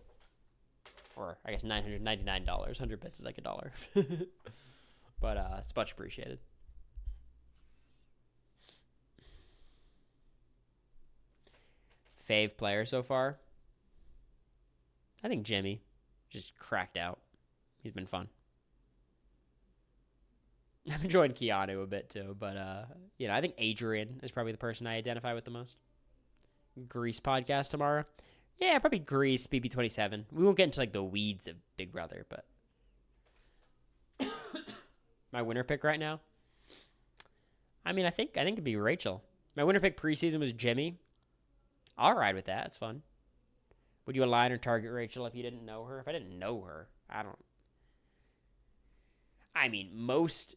Or I guess $999. 100 bits is like $1. But it's much appreciated. Fave player so far? I think Jimmy. Just cracked out. He's been fun. I've enjoyed Keanu a bit too, but I think Adrian is probably the person I identify with the most. Grease podcast tomorrow. Yeah, probably Grease, BB27. We won't get into like the weeds of Big Brother, but my winner pick right now. I mean, I think it'd be Rachel. My winner pick preseason was Jimmy. I'll ride with that. It's fun. Would you align or target Rachel if you didn't know her? If I didn't know her, I don't. I mean, most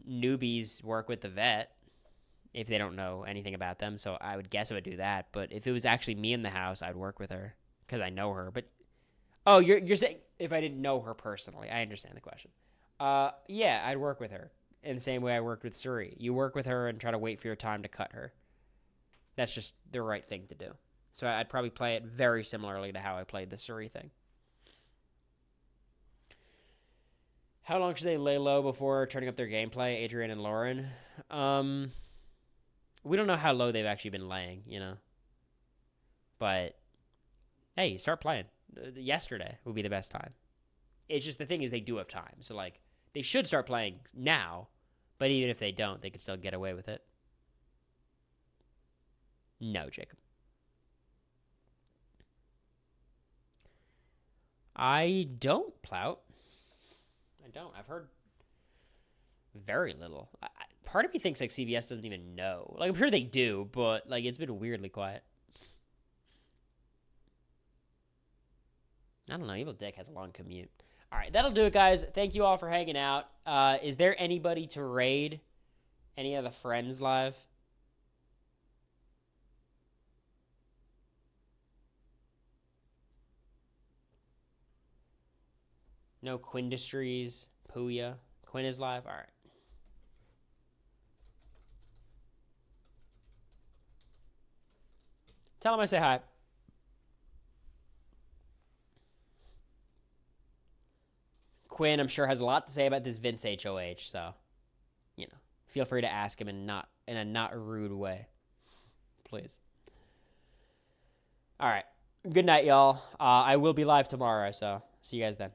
newbies work with the vet if they don't know anything about them. So I would guess I would do that. But if it was actually me in the house, I'd work with her because I know her. But oh, you're saying if I didn't know her personally? I understand the question. Yeah, I'd work with her in the same way I worked with Suri. You work with her and try to wait for your time to cut her. That's just the right thing to do. So I'd probably play it very similarly to how I played the Suri thing. How long should they lay low before turning up their gameplay, Adrian and Lauren? We don't know how low they've actually been laying, you know. But, hey, start playing. Yesterday would be the best time. It's just the thing is they do have time. So, like, they should start playing now. But even if they don't, they could still get away with it. No, Jacob. I don't, Plout. I don't. I've heard very little. Part of me thinks, like, CVS doesn't even know. Like, I'm sure they do, but, like, it's been weirdly quiet. I don't know. Evil Dick has a long commute. All right, that'll do it, guys. Thank you all for hanging out. Is there anybody to raid? Any of the friends live? No Quindustries, Puya. Quinn is live? All right. Tell him I say hi. Quinn, I'm sure, has a lot to say about this Vince HOH, so, you know, feel free to ask him in a not rude way. Please. All right. Good night, y'all. I will be live tomorrow, so see you guys then.